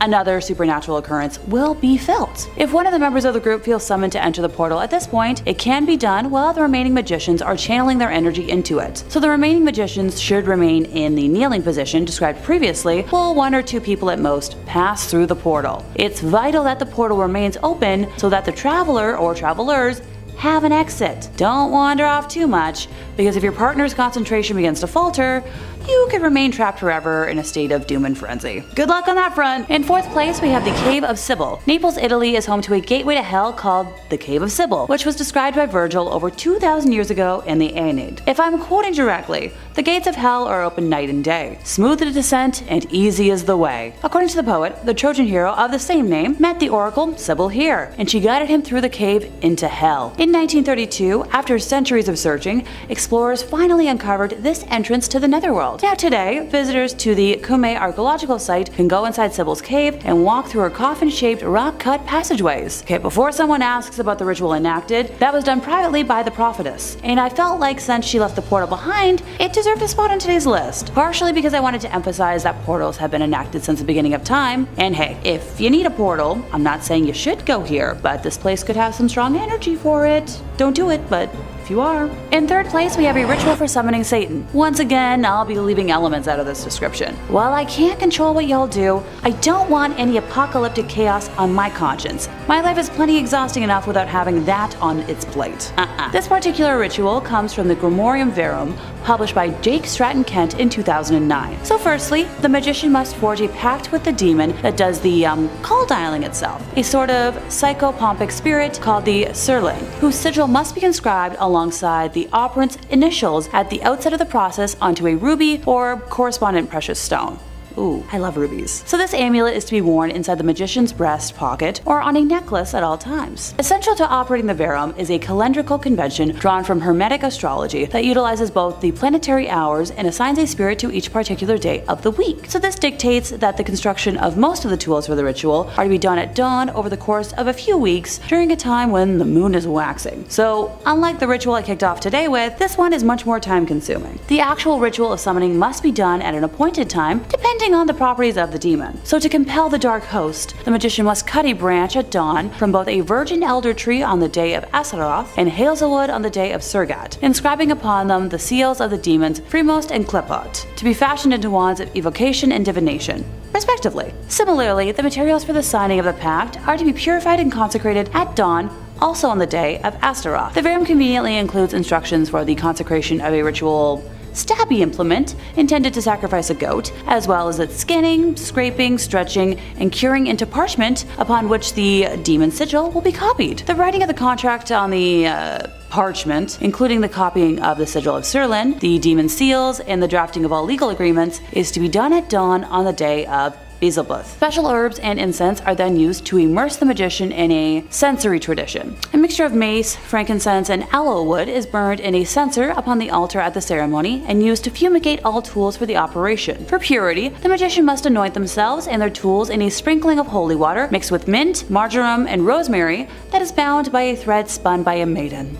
another supernatural occurrence will be felt. If one of the members of the group feels summoned to enter the portal at this point, it can be done while the remaining magicians are channeling their energy into it. So the remaining magicians should remain in the kneeling position described previously, while 1 or 2 people at most pass through the portal. It's vital that the portal remains open so that the traveler or travelers have an exit. Don't wander off too much, because if your partner's concentration begins to falter, you could remain trapped forever in a state of doom and frenzy. Good luck on that front! In 4th place, we have the Cave of Sibyl. Naples, Italy is home to a gateway to hell called the Cave of Sibyl, which was described by Virgil over 2,000 years ago in the Aeneid. If I'm quoting directly, the gates of hell are open night and day, smooth the descent and easy is the way. According to the poet, the Trojan hero of the same name met the oracle Sibyl here, and she guided him through the cave into hell. In 1932, after centuries of searching, explorers finally uncovered this entrance to the netherworld. Now today, visitors to the Cumae archaeological site can go inside Sibyl's cave and walk through her coffin-shaped rock-cut passageways. Okay, before someone asks about the ritual enacted, that was done privately by the prophetess, and I felt like since she left the portal behind, it deserved a spot on today's list. Partially because I wanted to emphasize that portals have been enacted since the beginning of time, and hey, if you need a portal, I'm not saying you should go here, but this place could have some strong energy for it. Don't do it, but if you are. In 3rd place, we have a ritual for summoning Satan. Once again, I'll be leaving elements out of this description. While I can't control what y'all do, I don't want any apocalyptic chaos on my conscience. My life is plenty exhausting enough without having that on its plate. This particular ritual comes from the Grimorium Verum, published by Jake Stratton Kent in 2009. So firstly, the magician must forge a pact with the demon that does the call dialing itself, a sort of psychopompic spirit called the Surling, whose sigil must be inscribed alongside the operant's initials at the outset of the process onto a ruby or correspondent precious stone. Ooh, I love rubies. So this amulet is to be worn inside the magician's breast pocket or on a necklace at all times. Essential to operating the Verum is a calendrical convention drawn from Hermetic astrology that utilizes both the planetary hours and assigns a spirit to each particular day of the week. So this dictates that the construction of most of the tools for the ritual are to be done at dawn over the course of a few weeks during a time when the moon is waxing. So unlike the ritual I kicked off today with, this one is much more time consuming. The actual ritual of summoning must be done at an appointed time, depending on the properties of the demon. So to compel the dark host, the magician must cut a branch at dawn from both a virgin elder tree on the day of Asaroth and hazelwood on the day of Surgat, inscribing upon them the seals of the demons Fremost and Klepot, to be fashioned into wands of evocation and divination, respectively. Similarly, the materials for the signing of the pact are to be purified and consecrated at dawn, also on the day of Astaroth. The Verum conveniently includes instructions for the consecration of a ritual stabby implement intended to sacrifice a goat, as well as its scanning, scraping, stretching, and curing into parchment upon which the demon sigil will be copied. The writing of the contract on the parchment, including the copying of the sigil of Surlin, the demon seals, and the drafting of all legal agreements, is to be done at dawn on the day of Beelzebub. Special herbs and incense are then used to immerse the magician in a sensory tradition. A mixture of mace, frankincense, and aloe wood is burned in a censer upon the altar at the ceremony and used to fumigate all tools for the operation. For purity, the magician must anoint themselves and their tools in a sprinkling of holy water mixed with mint, marjoram, and rosemary that is bound by a thread spun by a maiden.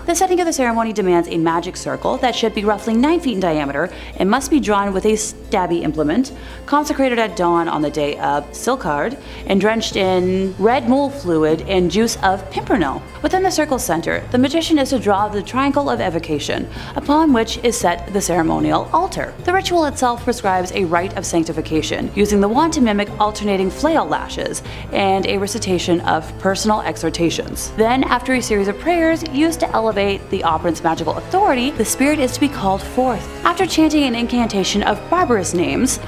The setting of the ceremony demands a magic circle that should be roughly 9 feet in diameter and must be drawn with a stabby implement, consecrated at dawn on the day of Silkard, and drenched in red mole fluid and juice of pimpernel. Within the circle's center, the magician is to draw the triangle of evocation, upon which is set the ceremonial altar. The ritual itself prescribes a rite of sanctification, using the wand to mimic alternating flail lashes, and a recitation of personal exhortations. Then, after a series of prayers used to elevate the operant's magical authority, the spirit is to be called forth. After chanting an incantation of barbarous names,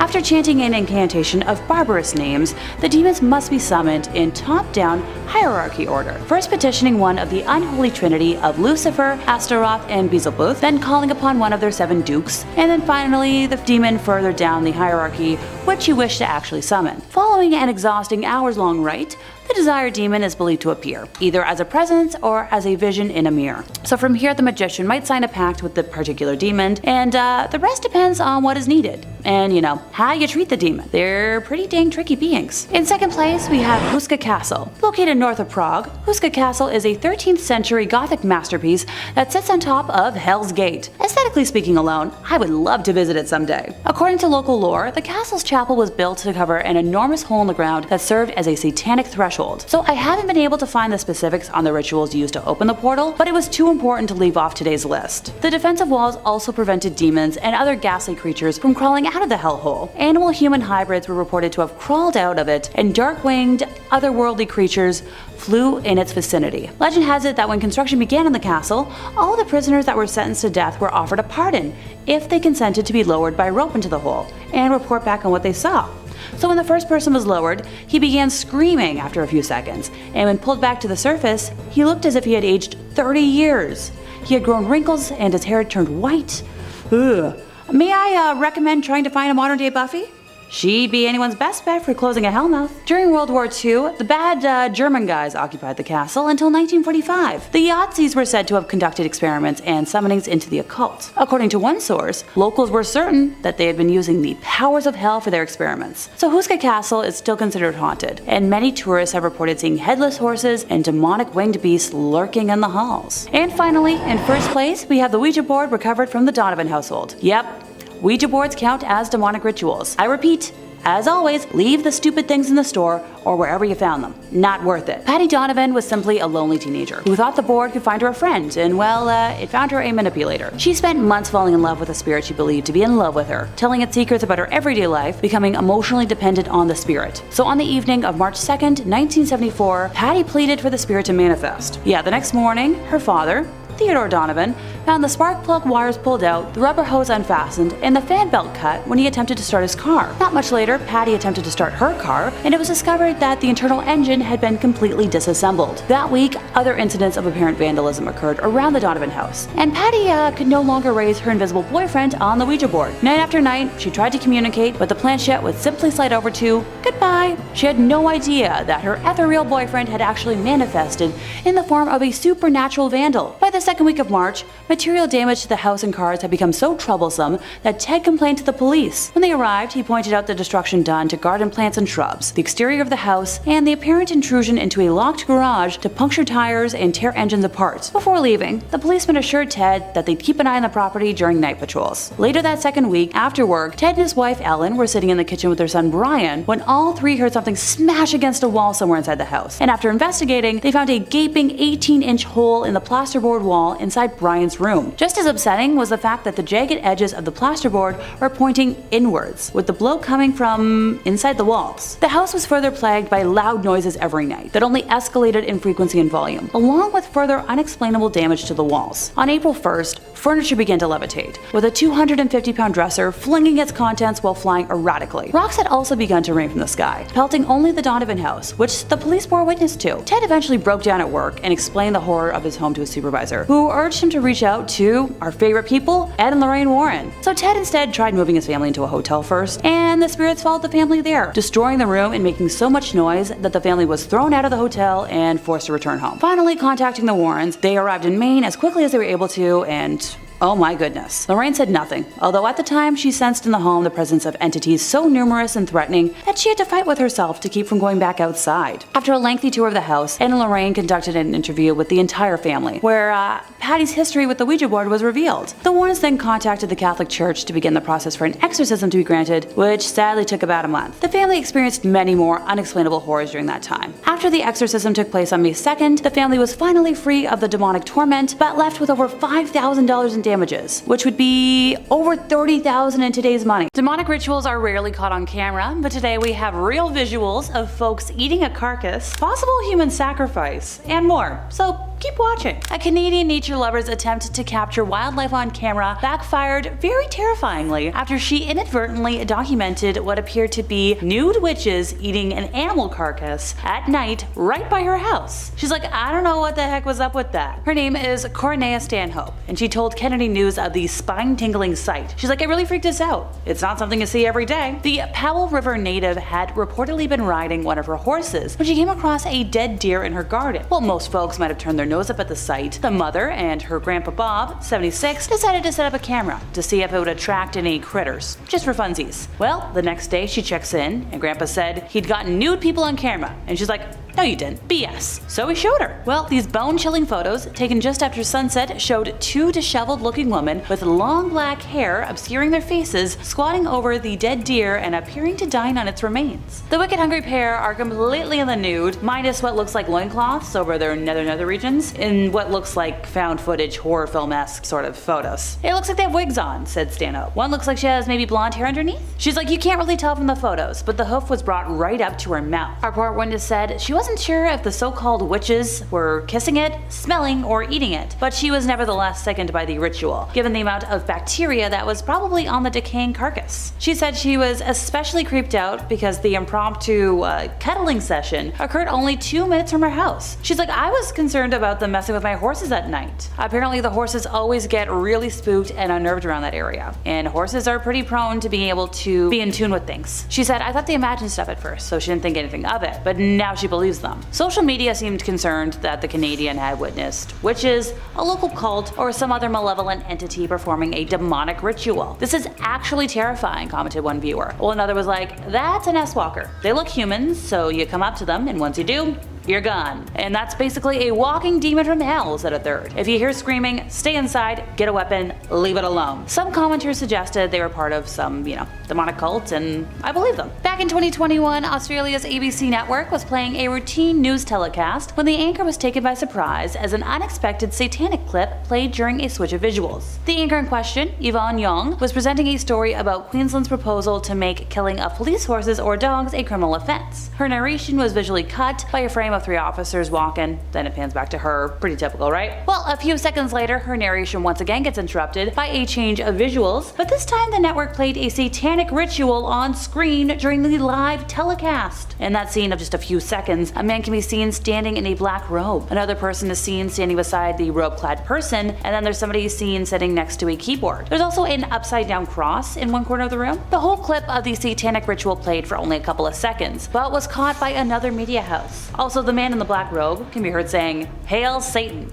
the demons must be summoned in top-down hierarchy order. First petitioning one of the unholy trinity of Lucifer, Astaroth, and Beelzebub, then calling upon one of their 7 dukes, and then finally the demon further down the hierarchy which you wish to actually summon. Following an exhausting hours-long rite, the desired demon is believed to appear, either as a presence or as a vision in a mirror. So from here, the magician might sign a pact with the particular demon, and the rest depends on what is needed. and how you treat the demon. They're pretty dang tricky beings. In second place, we have Huska Castle. Located north of Prague, Huska Castle is a 13th century Gothic masterpiece that sits on top of Hell's Gate. Aesthetically speaking alone, I would love to visit it someday. According to local lore, the castle's chapel was built to cover an enormous hole in the ground that served as a satanic threshold. So I haven't been able to find the specifics on the rituals used to open the portal, but it was too important to leave off today's list. The defensive walls also prevented demons and other ghastly creatures from crawling out of the hellhole. Animal-human hybrids were reported to have crawled out of it, and dark-winged, otherworldly creatures flew in its vicinity. Legend has it that when construction began in the castle, all the prisoners that were sentenced to death were offered a pardon if they consented to be lowered by rope into the hole and report back on what they saw. So when the first person was lowered, he began screaming after a few seconds, and when pulled back to the surface, he looked as if he had aged 30 years. He had grown wrinkles and his hair had turned white. Ugh. May I recommend trying to find a modern-day Buffy? She'd be anyone's best bet for closing a hellmouth. During World War II, the bad German guys occupied the castle until 1945. The Yahtzees were said to have conducted experiments and summonings into the occult. According to one source, locals were certain that they had been using the powers of hell for their experiments. So Huska Castle is still considered haunted, and many tourists have reported seeing headless horses and demonic winged beasts lurking in the halls. And finally, in first place, we have the Ouija board recovered from the Donovan household. Yep. Ouija boards count as demonic rituals. I repeat, as always, leave the stupid things in the store or wherever you found them. Not worth it. Patty Donovan was simply a lonely teenager who thought the board could find her a friend, and well, it found her a manipulator. She spent months falling in love with a spirit she believed to be in love with her, telling it secrets about her everyday life, becoming emotionally dependent on the spirit. So on the evening of March 2nd, 1974, Patty pleaded for the spirit to manifest. Yeah, the next morning, her father, Theodore Donovan, found the spark plug wires pulled out, the rubber hose unfastened, and the fan belt cut when he attempted to start his car. Not much later, Patty attempted to start her car, and it was discovered that the internal engine had been completely disassembled. That week, other incidents of apparent vandalism occurred around the Donovan house, and Patty could no longer raise her invisible boyfriend on the Ouija board. Night after night, she tried to communicate, but the planchette would simply slide over to goodbye. She had no idea that her ethereal boyfriend had actually manifested in the form of a supernatural vandal. By the second week of March, material damage to the house and cars had become so troublesome that Ted complained to the police. When they arrived, he pointed out the destruction done to garden plants and shrubs, the exterior of the house, and the apparent intrusion into a locked garage to puncture tires and tear engines apart. Before leaving, the policeman assured Ted that they'd keep an eye on the property during night patrols. Later that second week, after work, Ted and his wife Ellen were sitting in the kitchen with their son Brian when all three heard something smash against a wall somewhere inside the house. And after investigating, they found a gaping 18-inch hole in the plasterboard wall inside Brian's room. Just as upsetting was the fact that the jagged edges of the plasterboard were pointing inwards, with the blow coming from inside the walls. The house was further plagued by loud noises every night that only escalated in frequency and volume, along with further unexplainable damage to the walls. On April 1st, furniture began to levitate, with a 250-pound dresser flinging its contents while flying erratically. Rocks had also begun to rain from the sky, pelting only the Donovan house, which the police bore witness to. Ted eventually broke down at work and explained the horror of his home to his supervisor, who urged him to reach out to our favorite people, Ed and Lorraine Warren. So Ted instead tried moving his family into a hotel first, and the spirits followed the family there, destroying the room and making so much noise that the family was thrown out of the hotel and forced to return home. Finally contacting the Warrens, they arrived in Maine as quickly as they were able to, and oh my goodness. Lorraine said nothing, although at the time she sensed in the home the presence of entities so numerous and threatening that she had to fight with herself to keep from going back outside. After a lengthy tour of the house, Ed and Lorraine conducted an interview with the entire family, where Patty's history with the Ouija board was revealed. The Warrens then contacted the Catholic Church to begin the process for an exorcism to be granted, which sadly took about a month. The family experienced many more unexplainable horrors during that time. After the exorcism took place on May 2nd, the family was finally free of the demonic torment, but left with over $5,000 in damages, which would be over $30,000 in today's money. Demonic rituals are rarely caught on camera, but today we have real visuals of folks eating a carcass, possible human sacrifice, and more. So keep watching. A Canadian nature lover's attempt to capture wildlife on camera backfired very terrifyingly after she inadvertently documented what appeared to be nude witches eating an animal carcass at night right by her house. She's like, I don't know what the heck was up with that. Her name is Cornea Stanhope, and she told Kennedy News of the spine-tingling sight. She's like, it really freaked us out. It's not something you see every day. The Powell River native had reportedly been riding one of her horses when she came across a dead deer in her garden. Well, most folks might have turned their nose up at the sight, the mother and her grandpa Bob, 76, decided to set up a camera to see if it would attract any critters, just for funsies. Well, the next day she checks in, and grandpa said he'd gotten nude people on camera, and she's like, "No, you didn't. BS." So he showed her. Well, these bone-chilling photos, taken just after sunset, showed two disheveled-looking women with long black hair obscuring their faces, squatting over the dead deer and appearing to dine on its remains. The wicked hungry pair are completely in the nude, minus what looks like loincloths over their nether regions, in what looks like found footage horror film-esque sort of photos. "It looks like they have wigs on," said Stanhope. "One looks like she has maybe blonde hair underneath." She's like, "You can't really tell from the photos, but the hoof was brought right up to her mouth." Our poor witness said she wasn't sure if the so-called witches were kissing it, smelling, or eating it, but she was nevertheless sickened by the ritual, given the amount of bacteria that was probably on the decaying carcass. She said she was especially creeped out because the impromptu cuddling session occurred only 2 minutes from her house. She's like, "I was concerned about them messing with my horses at night. Apparently the horses always get really spooked and unnerved around that area, and horses are pretty prone to being able to be in tune with things." She said, "I thought they imagined stuff at first, so she didn't think anything of it, but now she believes them." Social media seemed concerned that the Canadian had witnessed witches, a local cult, or some other malevolent entity performing a demonic ritual. "This is actually terrifying," commented one viewer. Well, another was like, "That's an S-walker. They look humans, so you come up to them, and once you do, you're gone. And that's basically a walking demon from hell," said a third. "If you hear screaming, stay inside, get a weapon, leave it alone." Some commenters suggested they were part of some, demonic cult, and I believe them. Back in 2021, Australia's ABC network was playing a routine news telecast when the anchor was taken by surprise as an unexpected satanic clip played during a switch of visuals. The anchor in question, Yvonne Young, was presenting a story about Queensland's proposal to make killing of police horses or dogs a criminal offense. Her narration was visually cut by a frame of 3 officers walking, then it pans back to her. Pretty typical, right? Well, a few seconds later, her narration once again gets interrupted by a change of visuals, but this time the network played a satanic ritual on screen during the live telecast. In that scene of just a few seconds, a man can be seen standing in a black robe. Another person is seen standing beside the robe-clad person, and then there's somebody seen sitting next to a keyboard. There's also an upside-down cross in one corner of the room. The whole clip of the satanic ritual played for only a couple of seconds, but was caught by another media house. Also, the man in the black robe can be heard saying, "Hail Satan."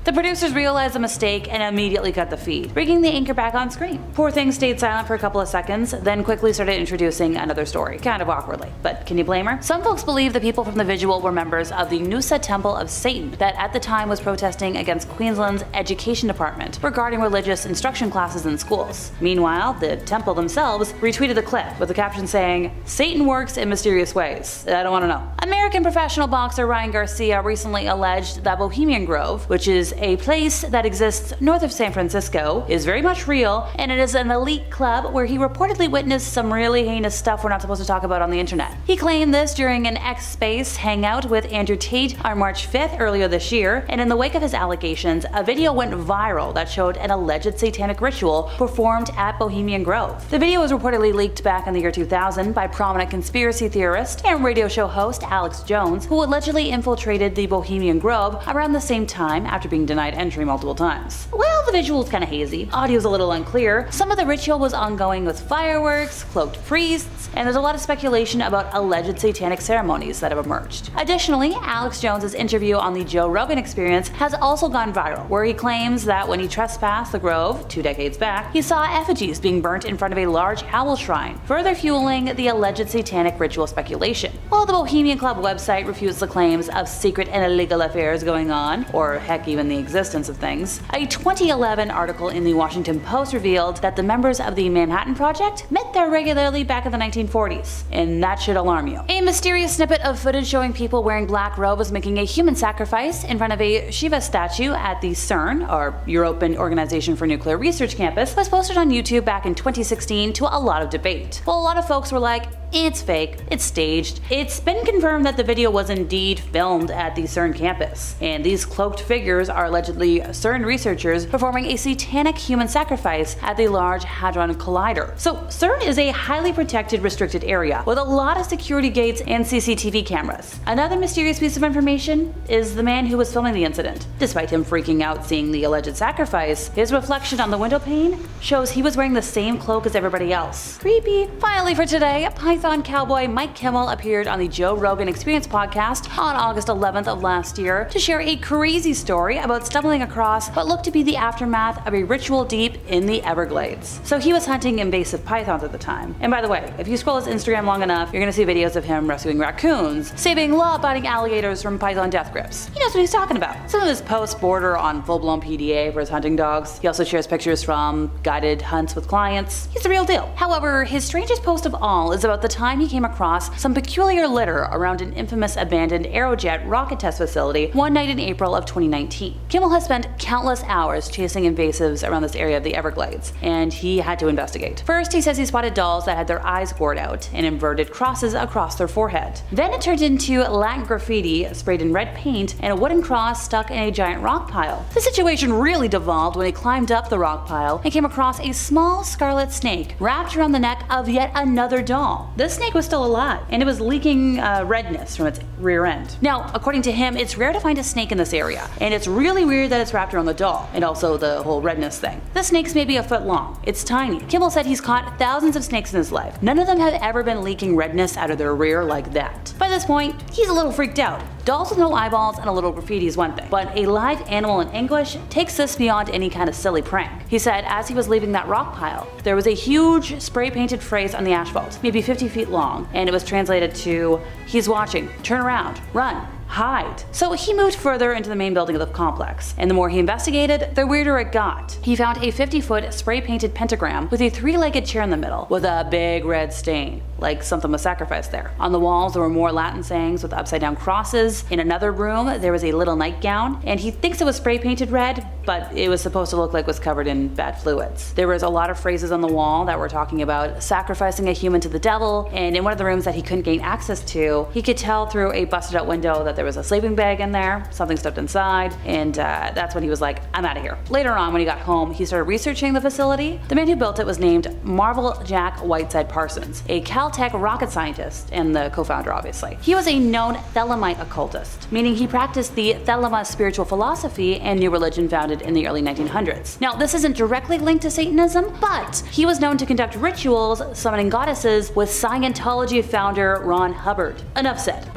The producers realized the mistake and immediately cut the feed, bringing the anchor back on screen. Poor thing stayed silent for a couple of seconds, then quickly started introducing another story, kind of awkwardly. But can you blame her? Some folks believe the people from the visual were members of the Noosa Temple of Satan that at the time was protesting against Queensland's education department regarding religious instruction classes in schools. Meanwhile, the temple themselves retweeted the clip with a caption saying, "Satan works in mysterious ways. I don't want to know." American professional boxer Ryan Garcia recently alleged that Bohemian Grove, which is a place that exists north of San Francisco, is very much real, and it is an elite club where he reportedly witnessed some really heinous stuff we're not supposed to talk about on the internet. He claimed this during an X-Space hangout with Andrew Tate on March 5th earlier this year, and in the wake of his allegations, a video went viral that showed an alleged satanic ritual performed at Bohemian Grove. The video was reportedly leaked back in the year 2000 by prominent conspiracy theorist and radio show host Alex Jones, who allegedly infiltrated the Bohemian Grove around the same time after being denied entry multiple times. Well, the visual is kind of hazy, audio's a little unclear, some of the ritual was ongoing with fireworks, cloaked priests, and there's a lot of speculation about alleged satanic ceremonies that have emerged. Additionally, Alex Jones's interview on the Joe Rogan Experience has also gone viral, where he claims that when he trespassed the Grove 2 decades back, he saw effigies being burnt in front of a large owl shrine, further fueling the alleged satanic ritual speculation. While the Bohemian Club website refutes the claims of secret and illegal affairs going on, or heck even the existence of things, a 2011 article in the Washington Post revealed that the members of the Manhattan Project met there regularly back in the 1940s, and that should alarm you. A mysterious snippet of footage showing people wearing black robes making a human sacrifice in front of a Shiva statue at the CERN, or European Organization for Nuclear Research campus, was posted on YouTube back in 2016 to a lot of debate. Well, a lot of folks were like, it's fake, it's staged. It's been confirmed that the video was indeed filmed at the CERN campus, and these cloaked figures are allegedly CERN researchers performing a satanic human sacrifice at the Large Hadron Collider. So CERN is a highly protected, restricted area with a lot of security gates and CCTV cameras. Another mysterious piece of information is the man who was filming the incident. Despite him freaking out seeing the alleged sacrifice, his reflection on the window pane shows he was wearing the same cloak as everybody else. Creepy. Finally for today, newfound cowboy Mike Kimmel appeared on the Joe Rogan Experience podcast on August 11th of last year to share a crazy story about stumbling across what looked to be the aftermath of a ritual deep in the Everglades. So he was hunting invasive pythons at the time. And by the way, if you scroll his Instagram long enough, you're gonna see videos of him rescuing raccoons, saving law-abiding alligators from python death grips. He knows what he's talking about. Some of his posts border on full-blown PDA for his hunting dogs. He also shares pictures from guided hunts with clients. He's the real deal. However, his strangest post of all is about the time he came across some peculiar litter around an infamous abandoned Aerojet rocket test facility one night in April of 2019. Kimmel has spent countless hours chasing invasives around this area of the Everglades, and he had to investigate. First, he says he spotted dolls that had their eyes gored out and inverted crosses across their forehead. Then it turned into Latin graffiti sprayed in red paint and a wooden cross stuck in a giant rock pile. The situation really devolved when he climbed up the rock pile and came across a small scarlet snake wrapped around the neck of yet another doll. This snake was still alive, and it was leaking redness from its rear end. Now, according to him, it's rare to find a snake in this area, and it's really weird that it's wrapped around the doll, and also the whole redness thing. The snake's maybe a foot long. It's tiny. Kimmel said he's caught thousands of snakes in his life. None of them have ever been leaking redness out of their rear like that. By this point, he's a little freaked out. Dolls with no eyeballs and a little graffiti is one thing, but a live animal in anguish takes this beyond any kind of silly prank. He said as he was leaving that rock pile, there was a huge spray-painted phrase on the asphalt, maybe 50 feet long, and it was translated to, "He's watching, turn around, run, hide." So he moved further into the main building of the complex, and the more he investigated, the weirder it got. He found a 50-foot spray-painted pentagram with a 3-legged chair in the middle, with a big red stain, like something was sacrificed there. On the walls there were more Latin sayings with upside-down crosses. In another room there was a little nightgown, and he thinks it was spray-painted red, but it was supposed to look like it was covered in bad fluids. There was a lot of phrases on the wall that were talking about sacrificing a human to the devil, and in one of the rooms that he couldn't gain access to, he could tell through a busted-out window that there was a sleeping bag in there, something stuffed inside, and that's when he was like, I'm out of here. Later on, when he got home, he started researching the facility. The man who built it was named Marvel Jack Whiteside Parsons, a Caltech rocket scientist and the co-founder, obviously. He was a known Thelemite occultist, meaning he practiced the Thelema spiritual philosophy and new religion founded in the early 1900s. Now, this isn't directly linked to Satanism, but he was known to conduct rituals summoning goddesses with Scientology founder Ron Hubbard. Enough said.